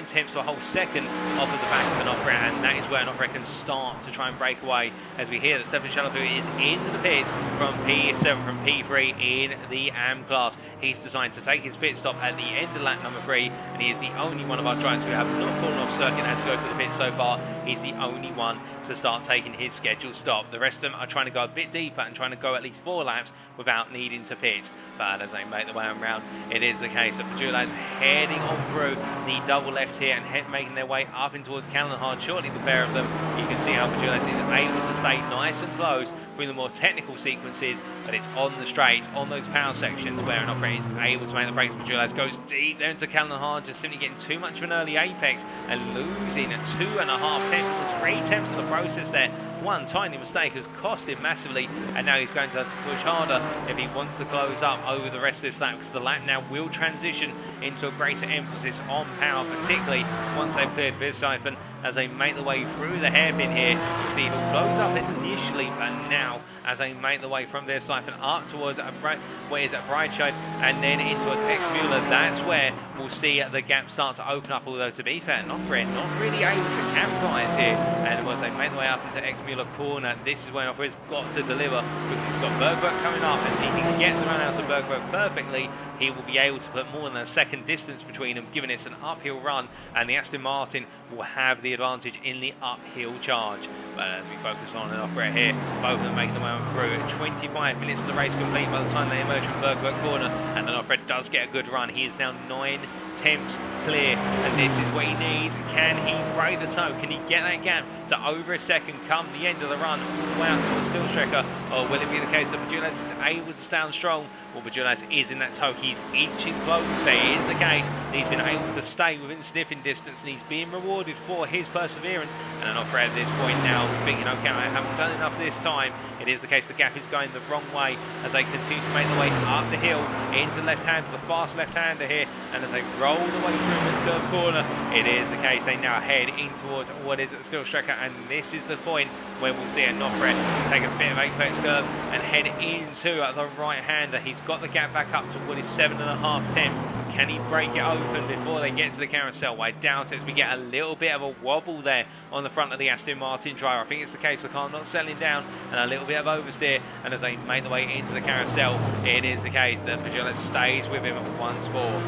tenths to a whole second off of the back of Onofre, and that is where Onofre can start to try and break away, as we hear that Stefan Chalafu is into the pits from P7, from P3 in the AM class. He's designed to take his pit stop at the end of lap number 3, and he is the only one of our drivers who have not fallen off circuit and had to go to the pit so far. He's the only one to start taking his scheduled stop. The rest of them are trying to go a bit deeper and trying to go at least 4 laps without needing to pit. But as they make their way around, it is the case that Bajulaz heading on through the double left here and making their way up in towards Kallenhard. Shortly the pair of them, you can see how Bajulaz is able to stay nice and close through the more technical sequences, but it's on the straights, on those power sections where Onofre is able to make the breaks. Bajulaz goes deep there into Kallenhard, just simply getting too much of an early apex and losing 2.5 tenths, almost 3 tenths of the process there. One tiny mistake has cost him massively, and now he's going to have to push harder if he wants to close up over the rest of this lap, because the lap now will transition into a greater emphasis on power, particularly once they've cleared Siphon. As they make the way through the hairpin here, you'll see he'll close up initially, but now as they make the way from Siphon up towards Breitscheid and then in towards X-Muller, that's where we'll see the gap start to open up, although to be fair, Onofre not really able to capitalise here. And once they make the way up into X-Muller corner, this is when Onofre's got to deliver, because he's got Bergberg coming up, and if he can get the run out of Bergberg perfectly, he will be able to put more than a second distance between them, given it's an uphill run, and the Aston Martin will have the advantage in the uphill charge. But as we focus on Onofre here, both of them making the way on through. 25 minutes of the race complete by the time they emerge from Bergberg corner, and Onofre does get a good run. He is now 9 tenths clear, and this is what he needs. Can he break the toe? Can he get that gap to over a second come the end of the run, all the way out to a steel striker? Or will it be the case that Bajulaz is able to stand strong? Well, Bajulaz is in that toe. He's inching closer. It is the case that he's been able to stay within sniffing distance, and he's being rewarded for his perseverance. And Onofre at this point now thinking, okay, I haven't done enough this time. It is the case the gap is going the wrong way as they continue to make their way up the hill into the left hand, to the fast left-hander here, and as they roll the way through into the curved corner, it is the case they now head in towards what is still striker, and this is the point where we'll see Onofre take a bit of apex curve and head into the right-hander. He's got the gap back up to what is 7.5 tenths. Can he break it open before they get to the carousel? Well, I doubt it, as we get a little bit of a wobble there on the front of the Aston Martin driver. I think it's the case the car not settling down, and a little bit of oversteer, and as they make their way into the carousel, it is the case that Bajulaz stays with him once more.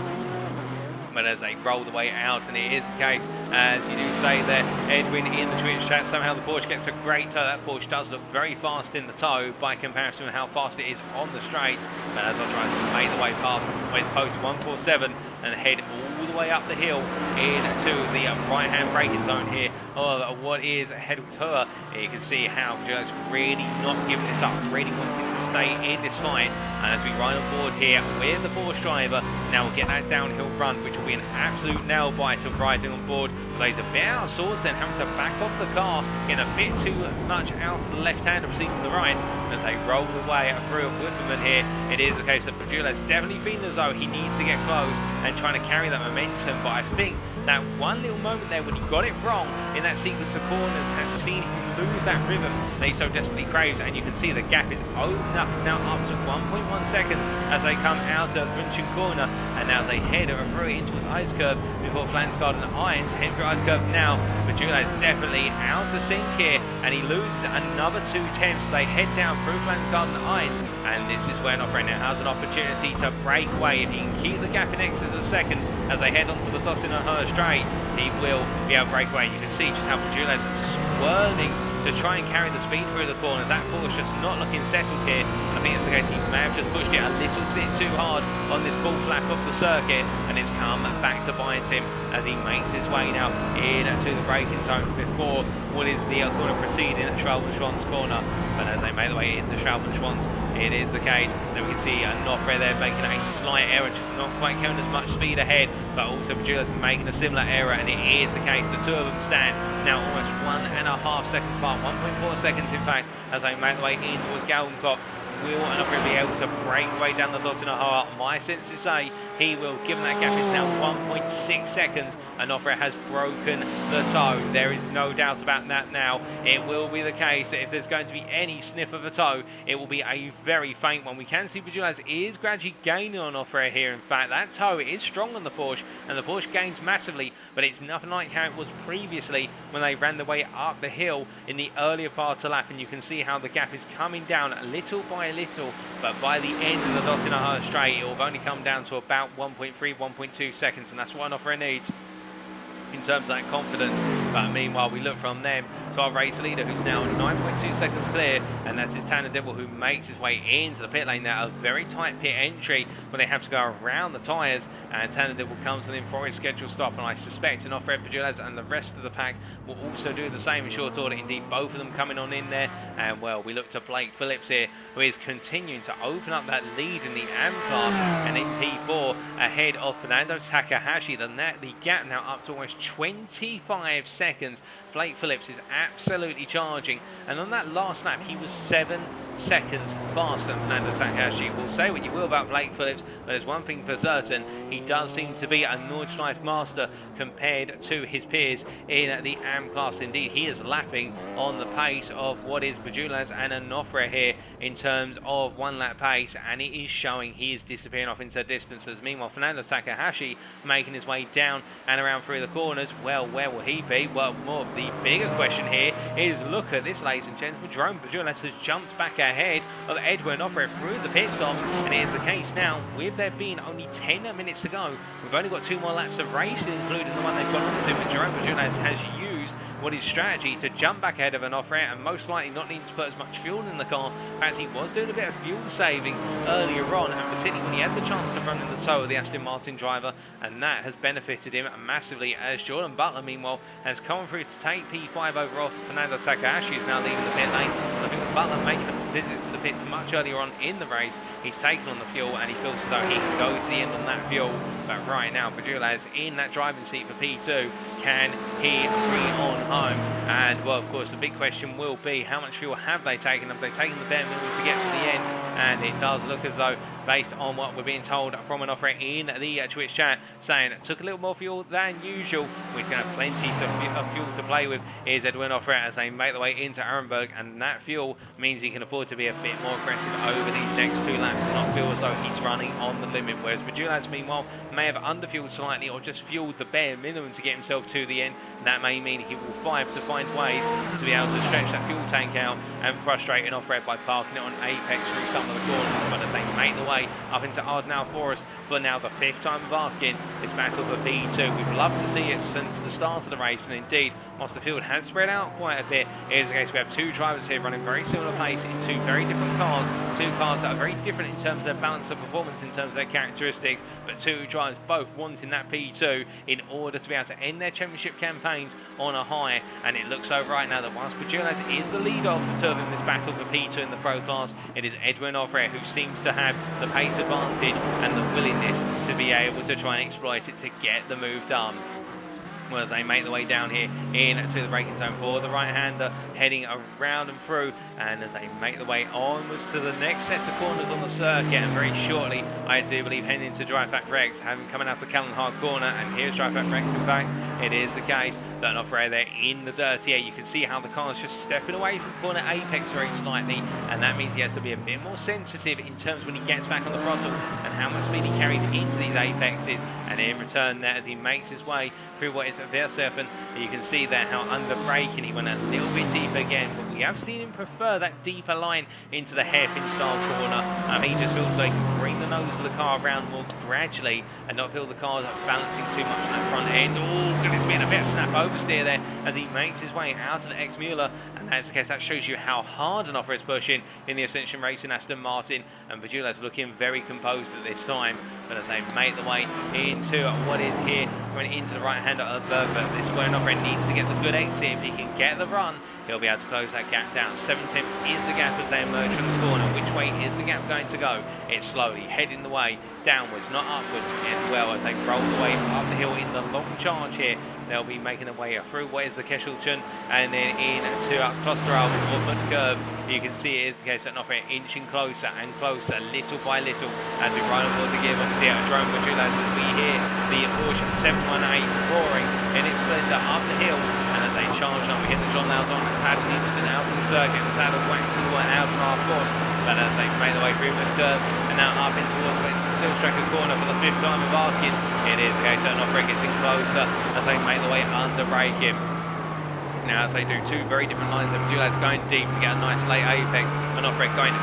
But as they roll the way out, and it is the case, as you do say there, Edwin in the Twitch chat, somehow the Porsche gets a great tow. That Porsche does look very fast in the tow by comparison with how fast it is on the straights. But as I try to make the way past West Post 147 and head all all the way up the hill into the right-hand braking zone here of what is ahead with her. You can see how Bajulaz really not giving this up, really wanting to stay in this fight. And as we ride on board here with the Porsche driver, now we'll get that downhill run, which will be an absolute nail biter riding on board. But he's a bit out of sorts then, having to back off the car, getting a bit too much out to the left hand and proceeding to the right. As they roll away through a Butler here, it is a case that Bajulaz definitely feeling as though he needs to get close and trying to carry that momentum. But I think that one little moment there when he got it wrong in that sequence of corners has seen him lose that rhythm that he so desperately craves, and you can see the gap is opened up. It's now up to 1.1 seconds as they come out of Nürburgring Corner, and now they head through it into his ice curve before Flansgaard and Irons head through ice curve now. Bajulaz is definitely out of sync here, and he loses another 2/10. They head down through Flansgaard and Irons, and this is where Onofre now has an opportunity to break away. If he can keep the gap in excess of a second as they head onto the Dottin-O'Hare straight, he will be able to break away. You can see just how Bajulaz is swirling to try and carry the speed through the corners. That Porsche just not looking settled here, and I think it's the case he may have just pushed it a little bit too hard on this full flap of the circuit, and it's come back to bite him as he makes his way now into the braking zone before what is the corner proceeding at Schwalbenschwanz corner. But as they make their way into Schwalbenschwanz, it is the case that we can see Onofre there making a slight error, just not quite carrying as much speed ahead, but also Bajulaz making a similar error, and it is the case the two of them stand now almost 1.5 seconds apart, 1.4 seconds in fact, as they make their way in towards Gallenkopf. Will Onofre be able to break away down the Dottin-O'Hare? My senses say he will, given that gap is now 1.6 seconds. Onofre has broken the toe. There is no doubt about that now. It will be the case that if there's going to be any sniff of a toe, it will be a very faint one. We can see Bajulaz is gradually gaining on Onofre here. In fact, that toe is strong on the Porsche, and the Porsche gains massively, but it's nothing like how it was previously when they ran their way up the hill in the earlier part of the lap, and you can see how the gap is coming down little by little, but by the end of the Dottin-O'Hare straight, it will only come down to about 1.3, 1.2 seconds, and that's what Onofre needs in terms of that confidence. But meanwhile, we look from them to our race leader, who's now 9.2 seconds clear, and that is Tanner Dibble, who makes his way into the pit lane now. A very tight pit entry where they have to go around the tyres, and Tanner Dibble comes in for his scheduled stop, and I suspect Onofre, Bajulaz and the rest of the pack will also do the same in short order. Indeed, both of them coming on in there, and well, we look to Blake Phillips here, who is continuing to open up that lead in the AM class and in P4 ahead of Fernando Takashi. The gap now up to almost 25 seconds. Blake Phillips is absolutely charging, and on that last lap he was 7 seconds faster than Fernando Takashi. We'll say what you will about Blake Phillips, but there's one thing for certain: he does seem to be a Nordschleife master compared to his peers in the AM class. Indeed, he is lapping on the pace of what is Bajulaz and Onofre here in terms of one lap pace, and it is showing he is disappearing off into distances. Meanwhile, Fernando Takashi making his way down and around through the corners. Well, where will he be? Well, more the bigger question here is, look at this, ladies and gentlemen. Jerome Bajulaz has jumped back ahead of Edwin Onofre through the pit stops, and it is the case now, with there being only 10 minutes to go, we've only got 2 more laps of racing, including the one they've gone on to, but Jerome Bajulaz has used what is strategy to jump back ahead of Onofre and most likely not needing to put as much fuel in the car, as he was doing a bit of fuel saving earlier on, and particularly when he had the chance to run in the toe of the Aston Martin driver, and that has benefited him massively, as Jordan Butler meanwhile has come through to take P5 over off Fernando Takashi, who's now leaving the pit lane. I think with Butler making a visit to the pits much earlier on in the race, he's taken on the fuel and he feels as though he can go to the end on that fuel. But right now, Bajulaz in that driving seat for P2. Can he bring on home? And well, of course, the big question will be, how much fuel have they taken? Have they taken the bare minimum to get to the end? And it does look as though, based on what we're being told from Onofre in the Twitch chat, saying it took a little more fuel than usual, which going to have plenty of fuel to play with, is Edwin Onofre as they make their way into Arenberg, and that fuel means he can afford to be a bit more aggressive over these next 2 laps and not feel as though he's running on the limit, whereas Bajulaz meanwhile may have underfueled slightly or just fueled the bare minimum to get himself to the end. That may mean he will fight to find ways to be able to stretch that fuel tank out and frustrate Onofre by parking it on apex through some of the corners. But as they make the way way up into Ardenau Forest for now the 5th time of asking this battle for P2. We've loved to see it since the start of the race, and indeed, whilst the field has spread out quite a bit, it is the case we have 2 drivers here running very similar pace in 2 very different cars, 2 cars that are very different in terms of their balance of performance, in terms of their characteristics, but 2 drivers both wanting that P2 in order to be able to end their championship campaigns on a high. And it looks so right now that whilst Bajulaz is the leader of the 2 of them in this battle for P2 in the Pro class, it is Edwin Onofre who seems to have the pace advantage and the willingness to be able to try and exploit it to get the move done. Well, as they make the way down here into the braking zone for the right-hander, heading around and through, and as they make the way onwards to the next set of corners on the circuit, and very shortly, I do believe, heading into Dryfat Rex, having coming out to Callan corner, and here's Dryfat Rex. In fact, it is the case that Onofre there in the dirty air. You can see how the car is just stepping away from corner apex very slightly, and that means he has to be a bit more sensitive in terms when he gets back on the throttle and how much speed he carries into these apexes. And in return there, as he makes his way through what is Verseffen, you can see there how under braking he went a little bit deeper again, but we have seen him prefer that deeper line into the hairpin style corner. He just feels like he can bring the nose of the car around more gradually and not feel the car balancing too much on that front end. Oh goodness me, and a bit of snap oversteer there as he makes his way out of X Mueller, and that's the case. That shows you how hard Onofre is pushing in the Ascension Racing Aston Martin, and Bajulaz looking very composed at this time. But as they make the way into what is here, going into the right-hander of Berber, this is where Onofre needs to get the good exit. If he can get the run, he'll be able to close that gap down. 7 tenths is the gap as they emerge from the corner. Which way is the gap going to go? It's slowly heading the way downwards, not upwards. And well, as they roll the way up the hill in the long charge here, they'll be making their way through what is the Kesselchen, and then into Klosterau before Butler curve. You can see it is the case that Onofre inching closer and closer, little by little, as we ride on board the gearbox here at Jerome Bajulaz, as we hear the Porsche 718 roaring in its splendor up the hill. And as they charge on, we hit the Jon Lauzon that's had an instant out of the circuit, and it's had a whack to the one out of our force. But as they make their way through the curve and now up in towards where it's the Steel Striker corner for the 5th time of asking, it is the case that Onofre gets in closer as they make the way under braking. Now, as they do 2 very different lines, and Bajulaz going deep to get a nice late apex, and Onofre going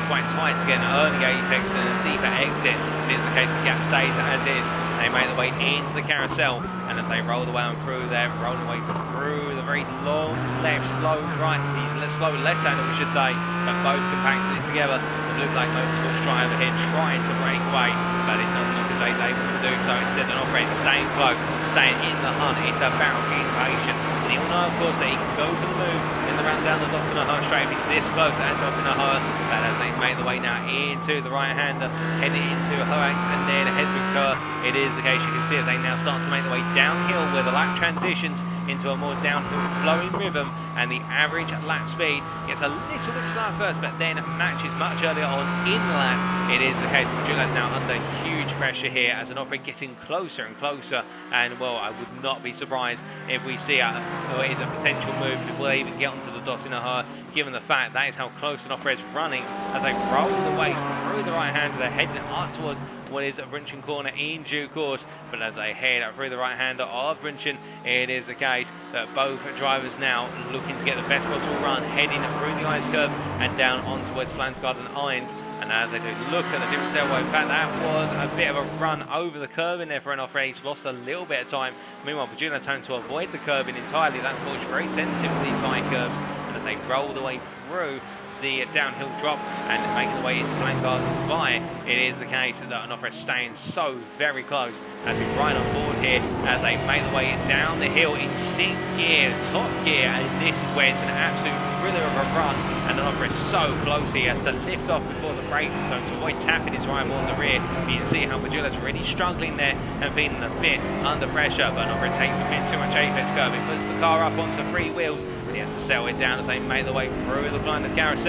quite tight to get an early apex and a deeper exit. And it's the case the gap stays as is. They make the way into the carousel, and as they roll the way on through there, rolling the way through the very long left, slow right, the slow left-hander we should say, but both compacted it together. It looked like Motorsports driver here trying to break away, but it doesn't look as though he's able to do so. Instead, Onofre staying close, staying in the hunt. It's about being patient, and he'll know, of course, that he can go for the move in the round down the Dottener straight if he's this close at Dottener. But as they make the way now into the right-hander, heading into Hoax and then Hedwig's her, it is the case you can see as they now start to make the way downhill where the lap transitions into a more downhill flowing rhythm, and the average lap speed gets a little bit slow first but then matches much earlier on in the lap. It is the case Bajulaz now under huge pressure here as Onofre getting closer and closer, and well, I would not be surprised if we see what is a potential move before they even get onto the dot in a hurry, given the fact that is how close Onofre is running as they roll the way through the right hand. They're heading up towards what is Brunchen corner in due course, but as they head up through the right hander of Brunchen, it is the case that both drivers now looking to get the best possible run, heading through the ice curve and down on towards Flansgard and Irons. And as they do look at the different stairway, in fact that was a bit of a run over the curve in there for Onofre. He's lost a little bit of time. Meanwhile, Bajulaz having to avoid the curbing entirely. That Porsche is very sensitive to these high curves, and as they roll the way through the downhill drop and making the way into Flansgard and Spire, it is the case that Onofre is staying so very close as we ride on board here as they make the way down the hill in 6th gear, top gear, and this is where it's an absolute thriller of a run, and Onofre is so close he has to lift off before the braking zone to avoid tapping his rival on the rear. You can see how Bajulaz is really struggling there and feeling a bit under pressure, but Onofre takes a bit too much apex curve. It puts the car up onto 3 wheels, and he has to settle it down as they make the way through the blind of the carousel.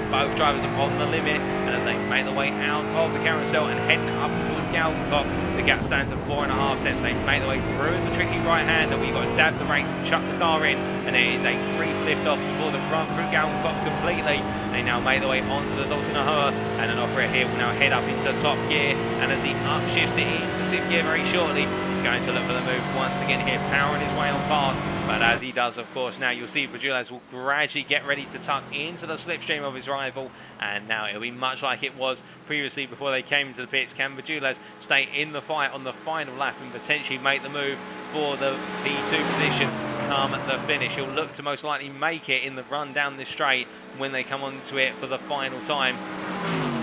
Both drivers are on the limit, and as they make the way out of the carousel and heading up towards Galgenkopf, the gap stands at 4.5 tenths. They make the way through the tricky right hander where you've got to dab the brakes and chuck the car in, and it is a brief lift off before the run through Galgenkopf completely. They now make the way onto the Dottener, and Onofre here will now head up into top gear, and as he upshifts it into 6th gear very shortly, He's going to look for the move once again here, powering his way on past. But as he does, of course, now you'll see Bajulaz will gradually get ready to tuck into the slipstream of his rival. And now it'll be much like it was previously before they came into the pits. Can Bajulaz stay in the fight on the final lap and potentially make the move for the P2 position come the finish? He'll look to most likely make it in the run down this straight when they come onto it for the final time.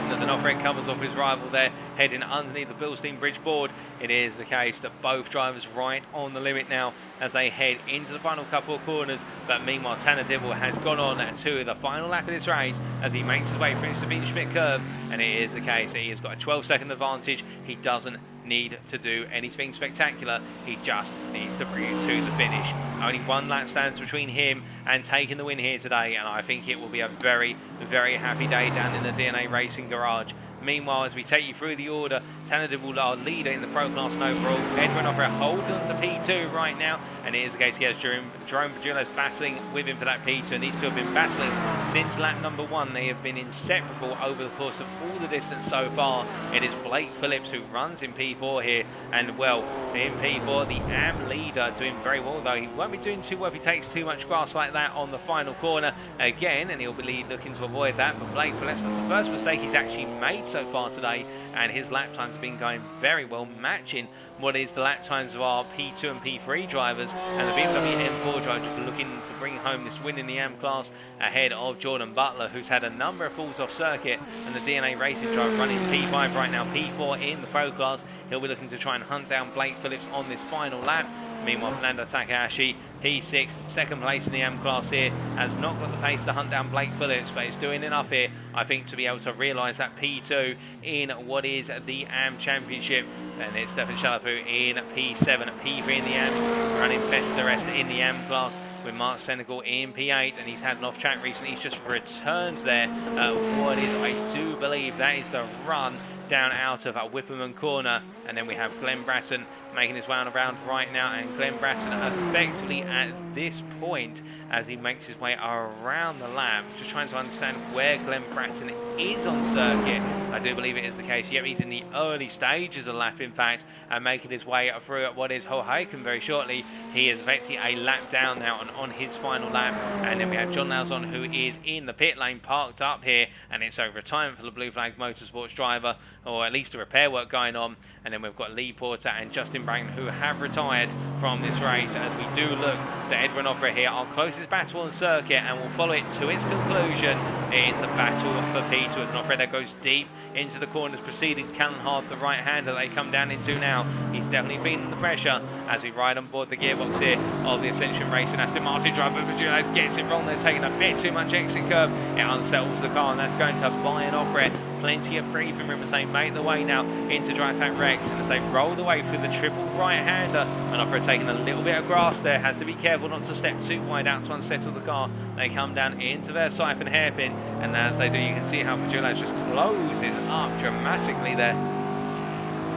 As Onofre covers off his rival there, heading underneath the Bilstein Bridge board. It is the case that both drivers right on the limit now as they head into the final couple of corners. But meanwhile, Tanner Dibble has gone on to the final lap of this race as he makes his way through the Sabine Schmidt curve. And it is the case that he has got a 12-second advantage. He doesn't need to do anything spectacular. He just needs to bring it to the finish. Only one lap stands between him and taking the win here today, and I think it will be a very, very happy day down in the DNA Racing garage. Meanwhile, as we take you through the order, Tanner Dibble, our leader in the Pro Class and overall. Edwin Onofre holding on to P2 right now, and it is the case he has Jerome Bajulaz battling with him for that P2, and these two have been battling since lap number 1. They have been inseparable over the course of all the distance so far. It is Blake Phillips who runs in P4 here, and well, in P4, the AM leader doing very well, though he won't be doing too well if he takes too much grass like that on the final corner again, and he'll be looking to avoid that. But Blake Phillips, that's the first mistake he's actually made so far today, and his lap times have been going very well, matching what is the lap times of our P2 and P3 drivers, and the BMW M4 driver just looking to bring home this win in the AM class ahead of Jordan Butler, who's had a number of falls off circuit, and the DNA Racing driver running P5 right now, P4 in the Pro Class. He'll be looking to try and hunt down Blake Phillips on this final lap. Meanwhile, Fernando Takashi, P6, second place in the AM class here, has not got the pace to hunt down Blake Phillips, but is doing enough here, I think, to be able to realise that P2 in what is the AM Championship. And it's Stefan Shalafu in P7, P3 in the AMs, running best of the rest in the AM class with Mark Senegal in P8, and he's had an off-track recently. He's just returned there. What is, I do believe, that is the run down out of Whipperman Corner. And then we have Glenn Bratton making his way on around right now, and Glenn Bratton effectively at this point, as he makes his way around the lap, just trying to understand where Glenn Bratton is on circuit. I do believe it is the case. Yep, he's in the early stages of the lap, in fact, and making his way through at what is Hoheiken very shortly. He is effectively a lap down now and on his final lap. And then we have Jon Lauzon, who is in the pit lane, parked up here, and it's over retirement for the Blue Flag Motorsports driver, or at least a repair work going on. And then we've got Lee Porter and Justin Brayton, who have retired from this race, as we do look to Edwin Onofre here, our closest battle on circuit, and we'll follow it to its conclusion. It is the battle for P2 as Onofre that goes deep into the corners, preceding Callan-Hard, the right-hander they come down into now. He's definitely feeling the pressure as we ride on board the gearbox here of the Ascension Racing Aston Martin driver. Bajulaz gets it wrong. They're taking a bit too much exit curve. It unsettles the car, and that's going to buy an Onofre plenty of breathing room as they make the way now into Dry Fat Rex, and as they roll the way through the triple right-hander, and Onofre taking a little bit of grass there, has to be careful not to step too wide out to unsettle the car. They come down into their siphon hairpin, and as they do, you can see how Bajulaz just closes up dramatically there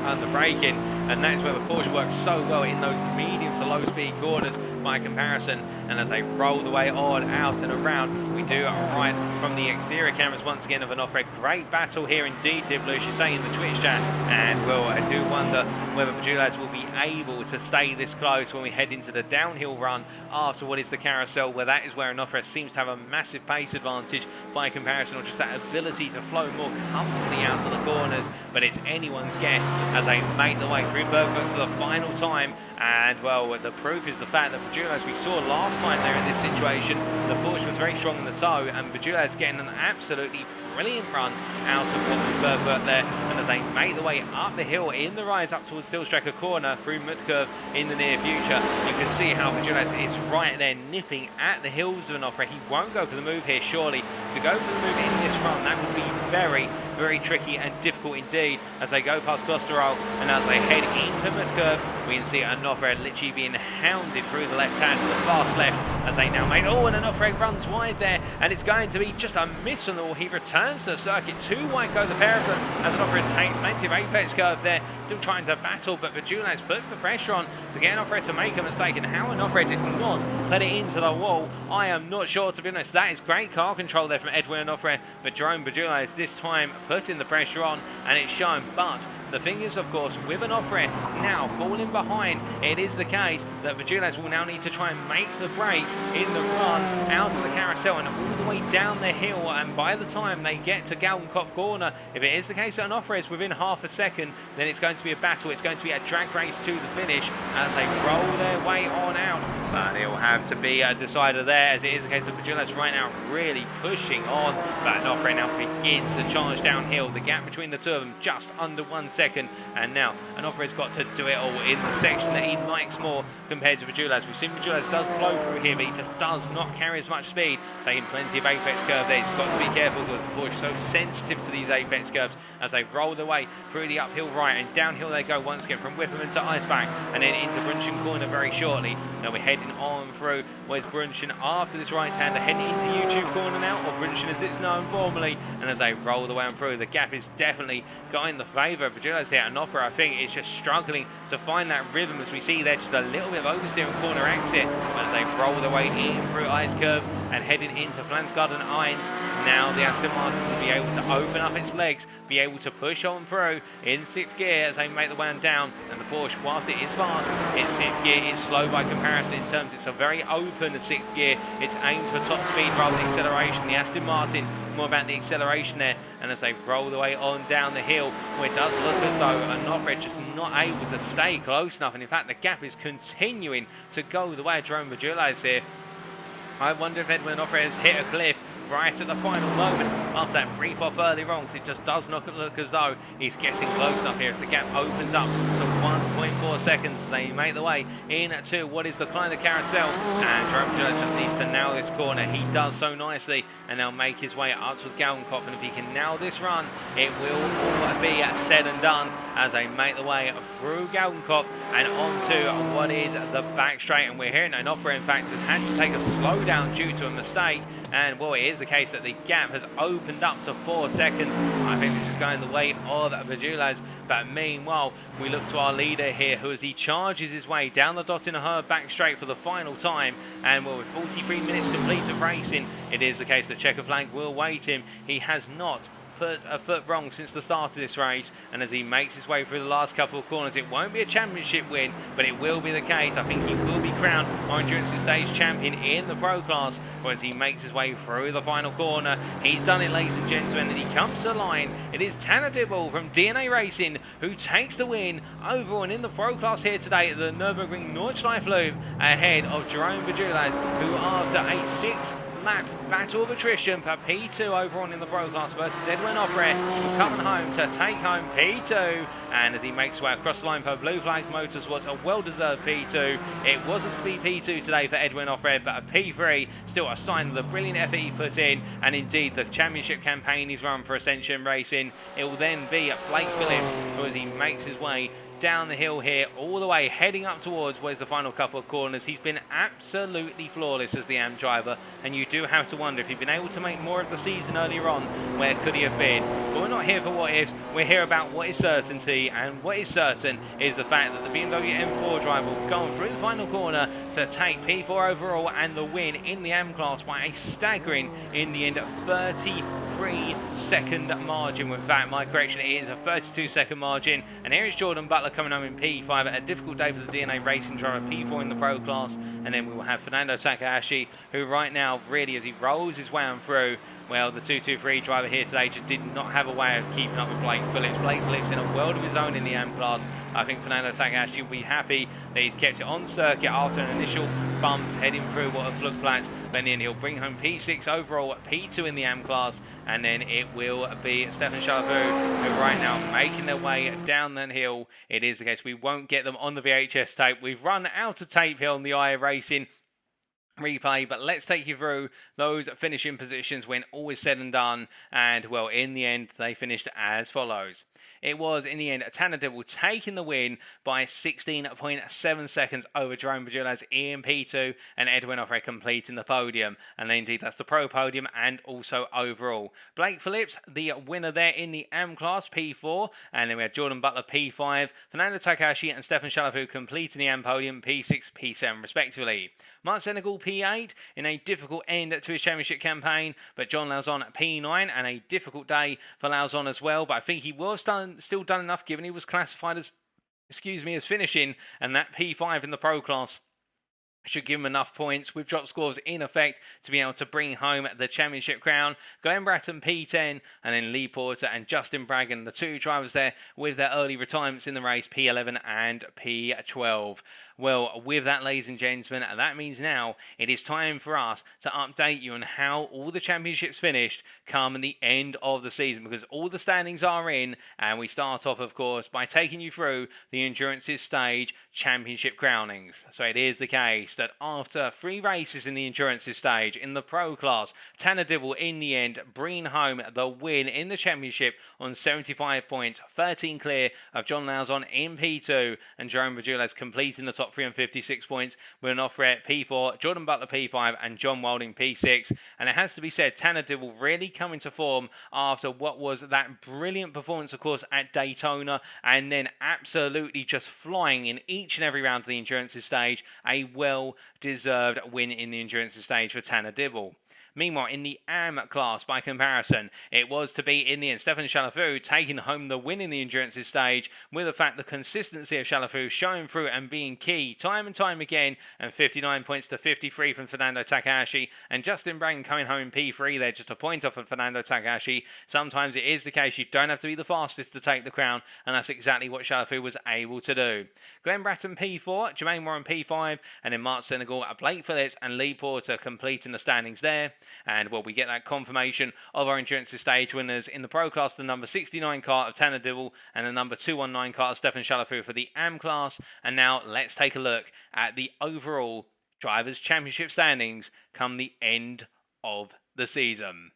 under braking, and that's where the Porsche works so well in those medium to low speed corners by comparison. And as they roll the way on, out and around, we do right from the exterior cameras once again of Onofre. Great battle here indeed, Dibble, as you say in the Twitch chat, and well, I do wonder whether Bajulaz will be able to stay this close when we head into the downhill run after what is the carousel, where that is where Onofre seems to have a massive pace advantage by comparison, or just that ability to flow more comfortably out of the corners. But it's anyone's guess as they make the way through Bergvik for the final time. And well, the proof is the fact that Bajulaz, we saw last time there in this situation, the Porsche was very strong in the toe, and Bajulaz getting an absolutely brilliant run out of what was Bergvik there. And as they make the way up the hill in the rise up towards Stillstrecker Corner through Mutkurv in the near future, you can see how Bajulaz is right there nipping at the heels of Onofre. He won't go for the move here, surely. To go for the move in this run, that would be very, very tricky and difficult indeed as they go past Klosterol, and as they head into Mutkurv, we can see Onofre literally being hounded through the left hand, the fast left, as they now make, oh, and Onofre runs wide there, and it's going to be just a miss on the wall. He returns to the circuit, too wide go the pair of them, as Onofre takes plenty of apex curve there, still trying to battle, but Bajulaz puts the pressure on to get Onofre to make a mistake, and how Onofre did not put it into the wall, I am not sure, to be honest. That is great car control there from Edwin Onofre, but Jerome Bajulaz this time putting the pressure on, and it's shown. But The thing is, of course, with Onofre now falling behind, it is the case that Bajulaz will now need to try and make the break in the run out of the carousel and all the way down the hill. And by the time they get to Galgenkopf corner, if it is the case that Onofre is within half a second, then it's going to be a battle. It's going to be a drag race to the finish as they roll their way on out. But it will have to be a decider there, as it is the case of Bajulaz right now really pushing on. But Onofre now begins to charge downhill. The gap between the two of them just under 1 second. And now Onofre's got to do it all in the section that he likes more compared to Bajulaz. We've seen Bajulaz does flow through here, but he just does not carry as much speed. Taking plenty of apex curve there. He's got to be careful because the Porsche is so sensitive to these apex curves as they roll their way through the uphill right, and downhill they go once again from Whipperman to Eisbach and then into Brunschen corner very shortly. Now we're heading on through. Where's Brunschen after this right-hander, heading into YouTube corner now, or Brunschen as it's known formerly, and as they roll the way on through, the gap is definitely going in the favour of Bajulaz here. And Onofre, I think, is just struggling to find that rhythm, as we see there just a little bit of oversteer and corner exit as they roll their way in through Ice Curve and heading into Flansgarden Irons. Now the Aston Martin will be able to open up its legs, be able to push on through in 6th gear as they make the way down. And the Porsche, whilst it is fast, in 6th gear is slow by comparison in terms it's a very open 6th gear. It's aimed for top speed rather than acceleration. The Aston Martin more about the acceleration there, and as they roll the way on down the hill, where it does look as though Onofre just not able to stay close enough, and in fact the gap is continuing to go the way of Jerome Bajulaz here. I wonder if Edwin Onofre has hit a cliff right at the final moment after that brief off earlier on, because it just does not look as though he's getting close enough here as the gap opens up to 1.4 seconds as they make the way into what is the kind of carousel, and Jerome Bajulaz just needs to nail this corner. He does so nicely and now make his way up towards Galgenkopf, and if he can nail this run, it will all be said and done as they make the way through Galgenkopf and onto what is the back straight. And we're hearing Onofre in fact has had to take a slowdown due to a mistake, and well, it is the case that the gap has opened up to 4 seconds. I think this is going the way of Bajulaz, but meanwhile we look to our leader here, who as he charges his way down the Dottingham back straight for the final time, and well, with 43 minutes complete of racing, it is the case that Checker Flag will wait him. He has not put a foot wrong since the start of this race, and as he makes his way through the last couple of corners, it won't be a championship win, but it will be the case. I think he will be crowned our endurance stage champion in the pro class, for as he makes his way through the final corner, he's done it, ladies and gentlemen, and he comes to the line. It is Tanner Dibble from DNA Racing who takes the win overall and in the pro class here today at the Nürburgring Nordschleife loop, ahead of Jerome Bajulaz, who after a 6-lap battle of attrition for P2 over on in the pro class versus Edwin Onofre, coming home to take home P2. And as he makes his way across the line for Blue Flag Motorsports, a well-deserved P2. It wasn't to be P2 today for Edwin Onofre, but a P3, still a sign of the brilliant effort he put in, and indeed the championship campaign he's run for Ascension Racing. It will then be Blake Phillips, who as he makes his way down the hill here, all the way heading up towards where's the final couple of corners. He's been absolutely flawless as the AM driver, and you do have to wonder if he'd been able to make more of the season earlier on, where could he have been? But we're not here for what ifs, we're here about what is certainty, and what is certain is the fact that the BMW M4 driver will go on through the final corner to take P4 overall and the win in the AM class by a staggering, in the end, 33-second margin. In fact, my correction, it is a 32-second margin. And here is Jordan Butler coming home in P5 at a difficult day for the DNA Racing driver, P4 in the pro class. And then we will have Fernando Takashi, who right now, really, as he rolls his way on through, well, the 223 driver here today just did not have a way of keeping up with Blake Phillips. Blake Phillips in a world of his own in the AM class. I think Fernando Takashi will be happy that he's kept it on circuit after an initial bump heading through what a Flugplatz. But then he'll bring home P6 overall, P2 in the AM class, and then it will be Stefan Chalafu, who right now making their way down that hill. It is the case we won't get them on the VHS tape. We've run out of tape here on the iRacing replay, but let's take you through those finishing positions when all is said and done. And well, in the end they finished as follows. It was in the end Tanner Dibble taking the win by 16.7 seconds over Jerome Bajulaz in P2, and Edwin Onofre completing the podium. And indeed that's the pro podium and also overall. Blake Phillips the winner there in the AM class, P4, and then we had Jordan Butler P5, Fernando Takashi and Stefan Chalafu completing the AM podium, P6, P7 respectively. Mark Senegal P8 in a difficult end to his championship campaign, but Jon Lauzon P9 and a difficult day for Lauzon as well. But I think he was still done enough given he was classified as, as finishing, and that P5 in the pro class should give him enough points with drop scores in effect to be able to bring home the championship crown. Glenn Bratton P10 and then Lee Porter and Justin Braggan, the two drivers there with their early retirements in the race, P11 and P12. Well, with that, ladies and gentlemen, that means now it is time for us to update you on how all the championships finished come the end of the season, because all the standings are in, and we start off, of course, by taking you through the Endurances Stage Championship crownings. So it is the case that after 3 races in the Endurances Stage in the Pro class, Tanner Dibble in the end bringing home the win in the championship on 75 points, 13 clear of Jon Lauzon in P2, and Jerome Bajulaz completing the top 3 on 56 points with Onofre at P4, Jordan Butler P5 and John Wilding P6. And it has to be said, Tanner Dibble really coming to form after what was that brilliant performance, of course, at Daytona, and then absolutely just flying in each and every round of the Endurances Stage. A well-deserved win in the Endurances Stage for Tanner Dibble. Meanwhile, in the AM class, by comparison, it was to be, in the end, Stefan Chalafoud taking home the win in the Endurances Stage, with the fact the consistency of Chalafoud showing through and being key time and time again, and 59 points to 53 from Fernando Takashi, and Justin Braggan coming home in P3 there, just a point off of Fernando Takashi. Sometimes it is the case you don't have to be the fastest to take the crown, and that's exactly what Chalafoud was able to do. Glenn Bratton P4, Jermaine Warren P5, and then Mark Senegal, Blake Phillips and Lee Porter completing the standings there. And, well, we get that confirmation of our Endurances Stage winners in the Pro class, the number 69 car of Tanner Dibble and the number 219 car of Stefan Chalafoud for the AM class. And now let's take a look at the overall Drivers' Championship standings come the end of the season.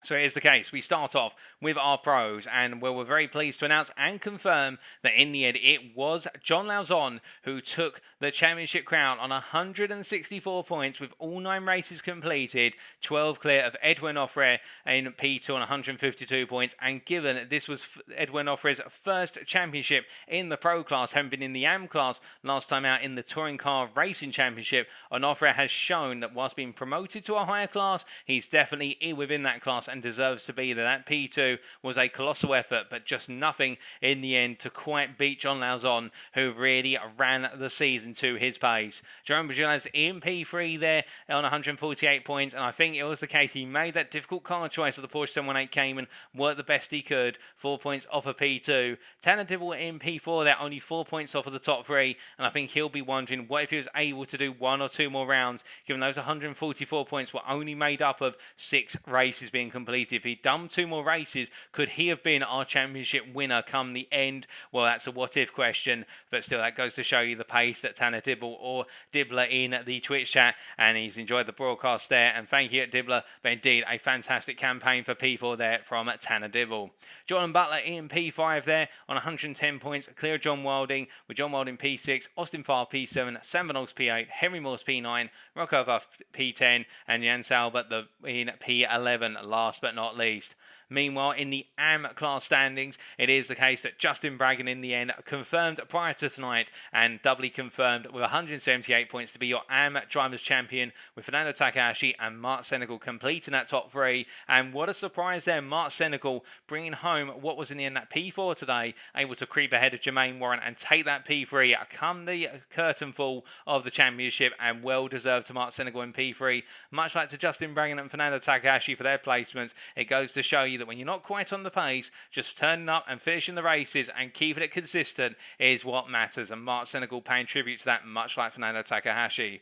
So it is the case. We start off with our pros, and we're very pleased to announce and confirm that in the end it was Jon Lauzon who took the championship crown on 164 points with all 9 races completed, 12 clear of Edwin Onofre in P2 on 152 points. And given this was Edwin Onofre's first championship in the pro class, having been in the AM class last time out in the Touring Car Racing Championship, Onofre has shown that whilst being promoted to a higher class, he's definitely within that class and deserves to be there. That P2 was a colossal effort, but just nothing in the end to quite beat Jon Lauzon, who really ran the season to his pace. Jerome Bajulaz in P3 there on 148 points, and I think it was the case he made that difficult car choice of the Porsche 718 Cayman, worked the best he could, 4 points off of P2. Tanner Dibble in P4 there, only 4 points off of the top 3, and I think he'll be wondering what if he was able to do 1 or 2 more rounds, given those 144 points were only made up of 6 races being completed. If he'd done 2 more races, could he have been our championship winner come the end? Well, that's a what-if question, but still that goes to show you the pace that Tanner Dibble, or Dibbler in the Twitch chat, and he's enjoyed the broadcast there, and thank you Dibbler, but indeed a fantastic campaign for P4 there from Tanner Dibble. Jordan Butler in P5 there on 110 points, clear of John Wilding, with John Wilding P6, Austin Farr P7, Sam Van Oaks P8, Henry Morse P9, Rocco Huff P10, and Jan Salbert in P11 last but not least. Meanwhile, in the AM class standings, it is the case that Justin Braggan in the end confirmed prior to tonight and doubly confirmed with 178 points to be your AM Drivers' Champion, with Fernando Takashi and Mark Senegal completing that top 3. And what a surprise there, Mark Senegal bringing home what was in the end that P4 today, able to creep ahead of Jermaine Warren and take that P3 come the curtain fall of the championship, and well deserved to Mark Senegal in P3. Much like to Justin Braggan and Fernando Takashi for their placements, it goes to show you that when you're not quite on the pace, just turning up and finishing the races and keeping it consistent is what matters, and Mark Senegal paying tribute to that, much like Fernando Takahashi.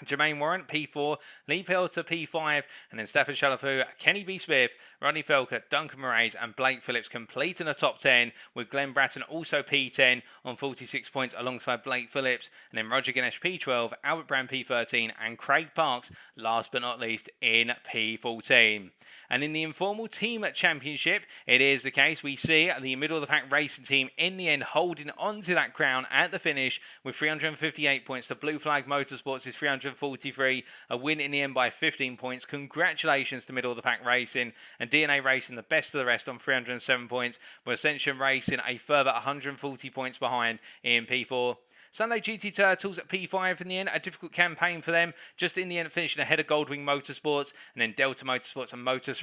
Jermaine Warren, P4, Lee Porter, P5, and then Stefan Chalafoud, Kenny B. Smith, Rodney Felker, Duncan Moraes, and Blake Phillips completing the top 10, with Glenn Bratton also P10 on 46 points alongside Blake Phillips, and then Roger Ganesh P12, Albert Brown P13, and Craig Parks, last but not least, in P14. And in the informal team championship, it is the case we see the middle of the pack racing team in the end holding on to that crown at the finish with 358 points. The Blue Flag Motorsports is 343, a win in the end by 15 points. Congratulations to middle of the pack racing, and DNA Racing the best of the rest on 307 points, with Ascension Racing a further 140 points behind in P4. Sunday GT Turtles at P5 in the end, a difficult campaign for them, just in the end finishing ahead of Goldwing Motorsports, and then Delta Motorsports and Motus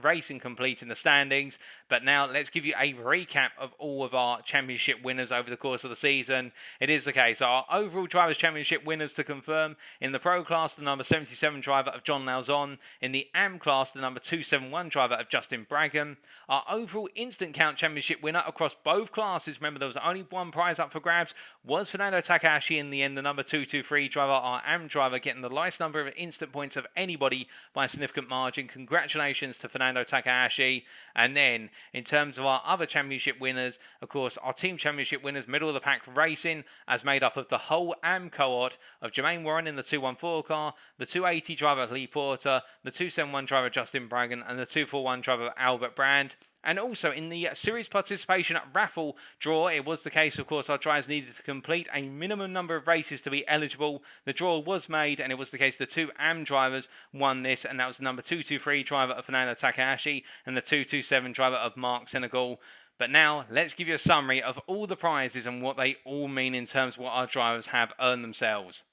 Racing completing the standings. But now let's give you a recap of all of our championship winners over the course of the season. It is the case, our overall Drivers' Championship winners to confirm: in the Pro Class, the number 77 driver of Jon Lauzon; in the AM Class, the number 271 driver of Justin Braggan. Our overall Instant Count Championship winner across both classes, remember there was only one prize up for grabs, was Fernando Takashi. In the end, the number 223 driver, our AM driver, getting the highest number of instant points of anybody by a significant margin. Congratulations to Fernando Takashi. And then, in terms of our other championship winners, of course, our team championship winners, middle of the pack racing, as made up of the whole AM cohort of Jermaine Warren in the 214 car, the 280 driver Lee Porter, the 271 driver Justin Braggan, and the 241 driver Albert Brand. And also in the series participation raffle draw, it was the case, of course, our drivers needed to complete a minimum number of races to be eligible. The draw was made, and it was the case the two AM drivers won this, and that was the number 223 driver of Fernando Takashi and the 227 driver of Mark Senegal. But now, let's give you a summary of all the prizes and what they all mean in terms of what our drivers have earned themselves.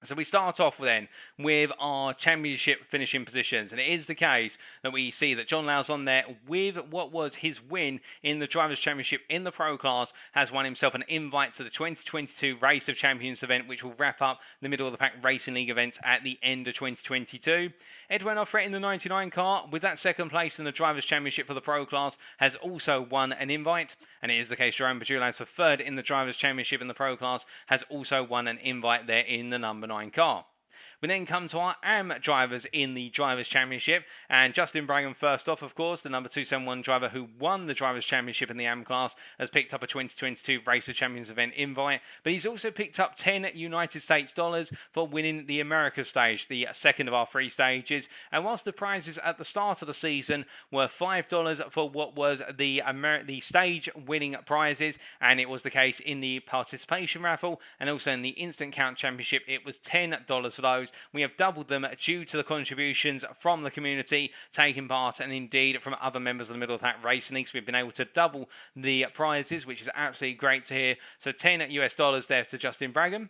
So we start off then with our championship finishing positions, and it is the case that we see that Jon Lauzon there, with what was his win in the Drivers' Championship in the Pro Class, has won himself an invite to the 2022 Race of Champions event, which will wrap up the middle of the pack Racing League events at the end of 2022. Edwin Onofre in the 99 car, with that second place in the Drivers' Championship for the Pro Class, has also won an invite, and it is the case Jerome Bajulaz for third in the Drivers' Championship in the Pro Class has also won an invite there in the number 9 car. We then come to our AM drivers in the Drivers' Championship, and Justin Braggan first off, of course, the number 271 driver who won the Drivers' Championship in the AM class, has picked up a 2022 Race of Champions event invite, but he's also picked up 10 United States dollars for winning the Americas stage, the second of our three stages. And whilst the prizes at the start of the season were $5 for what was the stage winning prizes, and it was the case in the participation raffle, and also in the Instant Count Championship, it was $10 for those. We have doubled them due to the contributions from the community taking part, and indeed from other members of the Middle of the Pack Racing Leagues. We've been able to double the prizes, which is absolutely great to hear. So $10 there to Justin Braggan.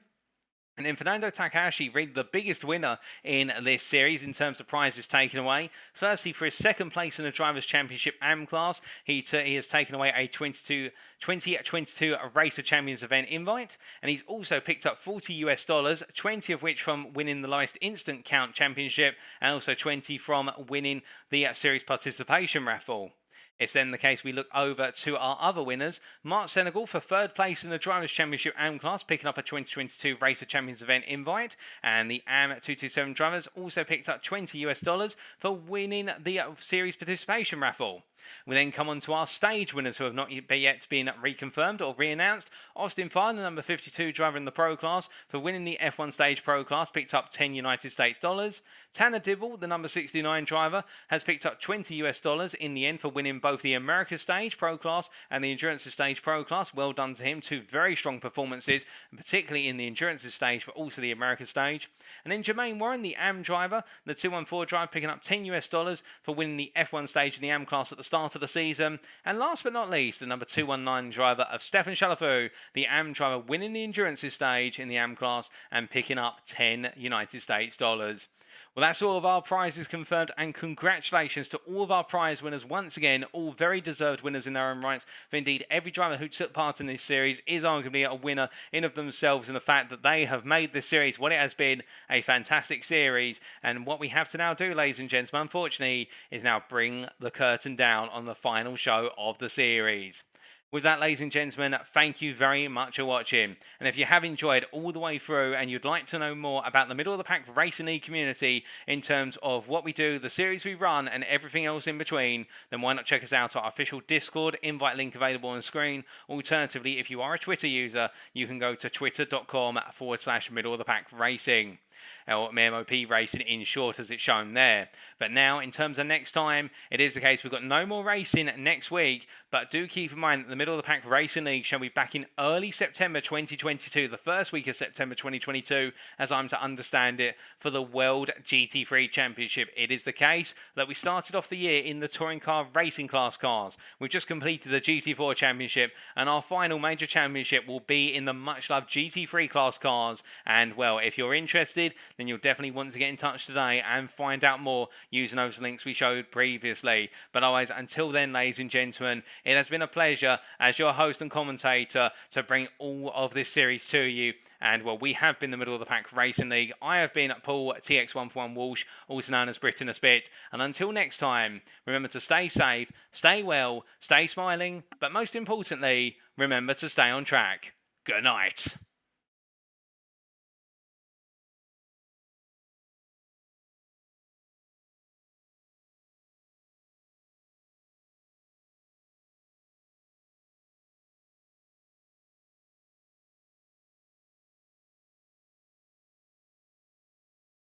And then Fernando Takashi, really the biggest winner in this series in terms of prizes taken away. Firstly, for his second place in the Drivers' Championship AM class, he has taken away a 2022 Race of Champions event invite, and he's also picked up $40, 20 of which from winning the Lowest Instant Count Championship, and also 20 from winning the series participation raffle. It's then the case we look over to our other winners. Mark Senegal for third place in the Drivers' Championship AM class, picking up a 2022 Race of Champions event invite. And the AM 227 drivers also picked up $20 for winning the series participation raffle. We then come on to our stage winners who have not yet been reconfirmed or re-announced. Austin Farr, the number 52 driver in the Pro Class, for winning the F1 Stage Pro Class, picked up $10 United States dollars. Tanner Dibble, the number 69 driver, has picked up $20 in the end for winning both the America Stage Pro Class and the Endurance Stage Pro Class. Well done to him. Two very strong performances, particularly in the Endurance Stage, but also the America Stage. And then Jermaine Warren, the AM driver, the 214 driver, picking up $10 for winning the F1 Stage in the AM class at the start of the season. And last but not least, the number 219 driver of Stefan Chalafu, the AM driver, winning the Endurance Stage in the AM class and picking up $10 United States dollars. Well, that's all of our prizes confirmed, and congratulations to all of our prize winners once again, all very deserved winners in their own rights. For indeed, every driver who took part in this series is arguably a winner in of themselves in the fact that they have made this series what it has been, a fantastic series. And what we have to now do, ladies and gentlemen, unfortunately, is now bring the curtain down on the final show of the series. With that, ladies and gentlemen, thank you very much for watching. And if you have enjoyed all the way through and you'd like to know more about the Middle of the Pack Racing League community in terms of what we do, the series we run, and everything else in between, then why not check us out at our official Discord, invite link available on the screen. Alternatively, if you are a Twitter user, you can go to twitter.com/Middle of the Pack Racing. MOP racing in short as it's shown there. But now, in terms of next time, it is the case we've got no more racing next week, but do keep in mind that the Middle of the Pack Racing League shall be back in early September 2022, the first week of September 2022, as I'm to understand it, for the World GT3 Championship. It is the case that we started off the year in the touring car racing class cars. We've just completed the GT4 Championship, and our final major championship will be in the much-loved GT3 class cars. And, well, if you're interested, then you'll definitely want to get in touch today and find out more using those links we showed previously. But otherwise, until then, ladies and gentlemen, it has been a pleasure as your host and commentator to bring all of this series to you. And, well, we have been the Middle of the Pack Racing League. I have been Paul TX141 Walsh, also known as Britain a Spit. And until next time, remember to stay safe, stay well, stay smiling, but most importantly, remember to stay on track. Good night.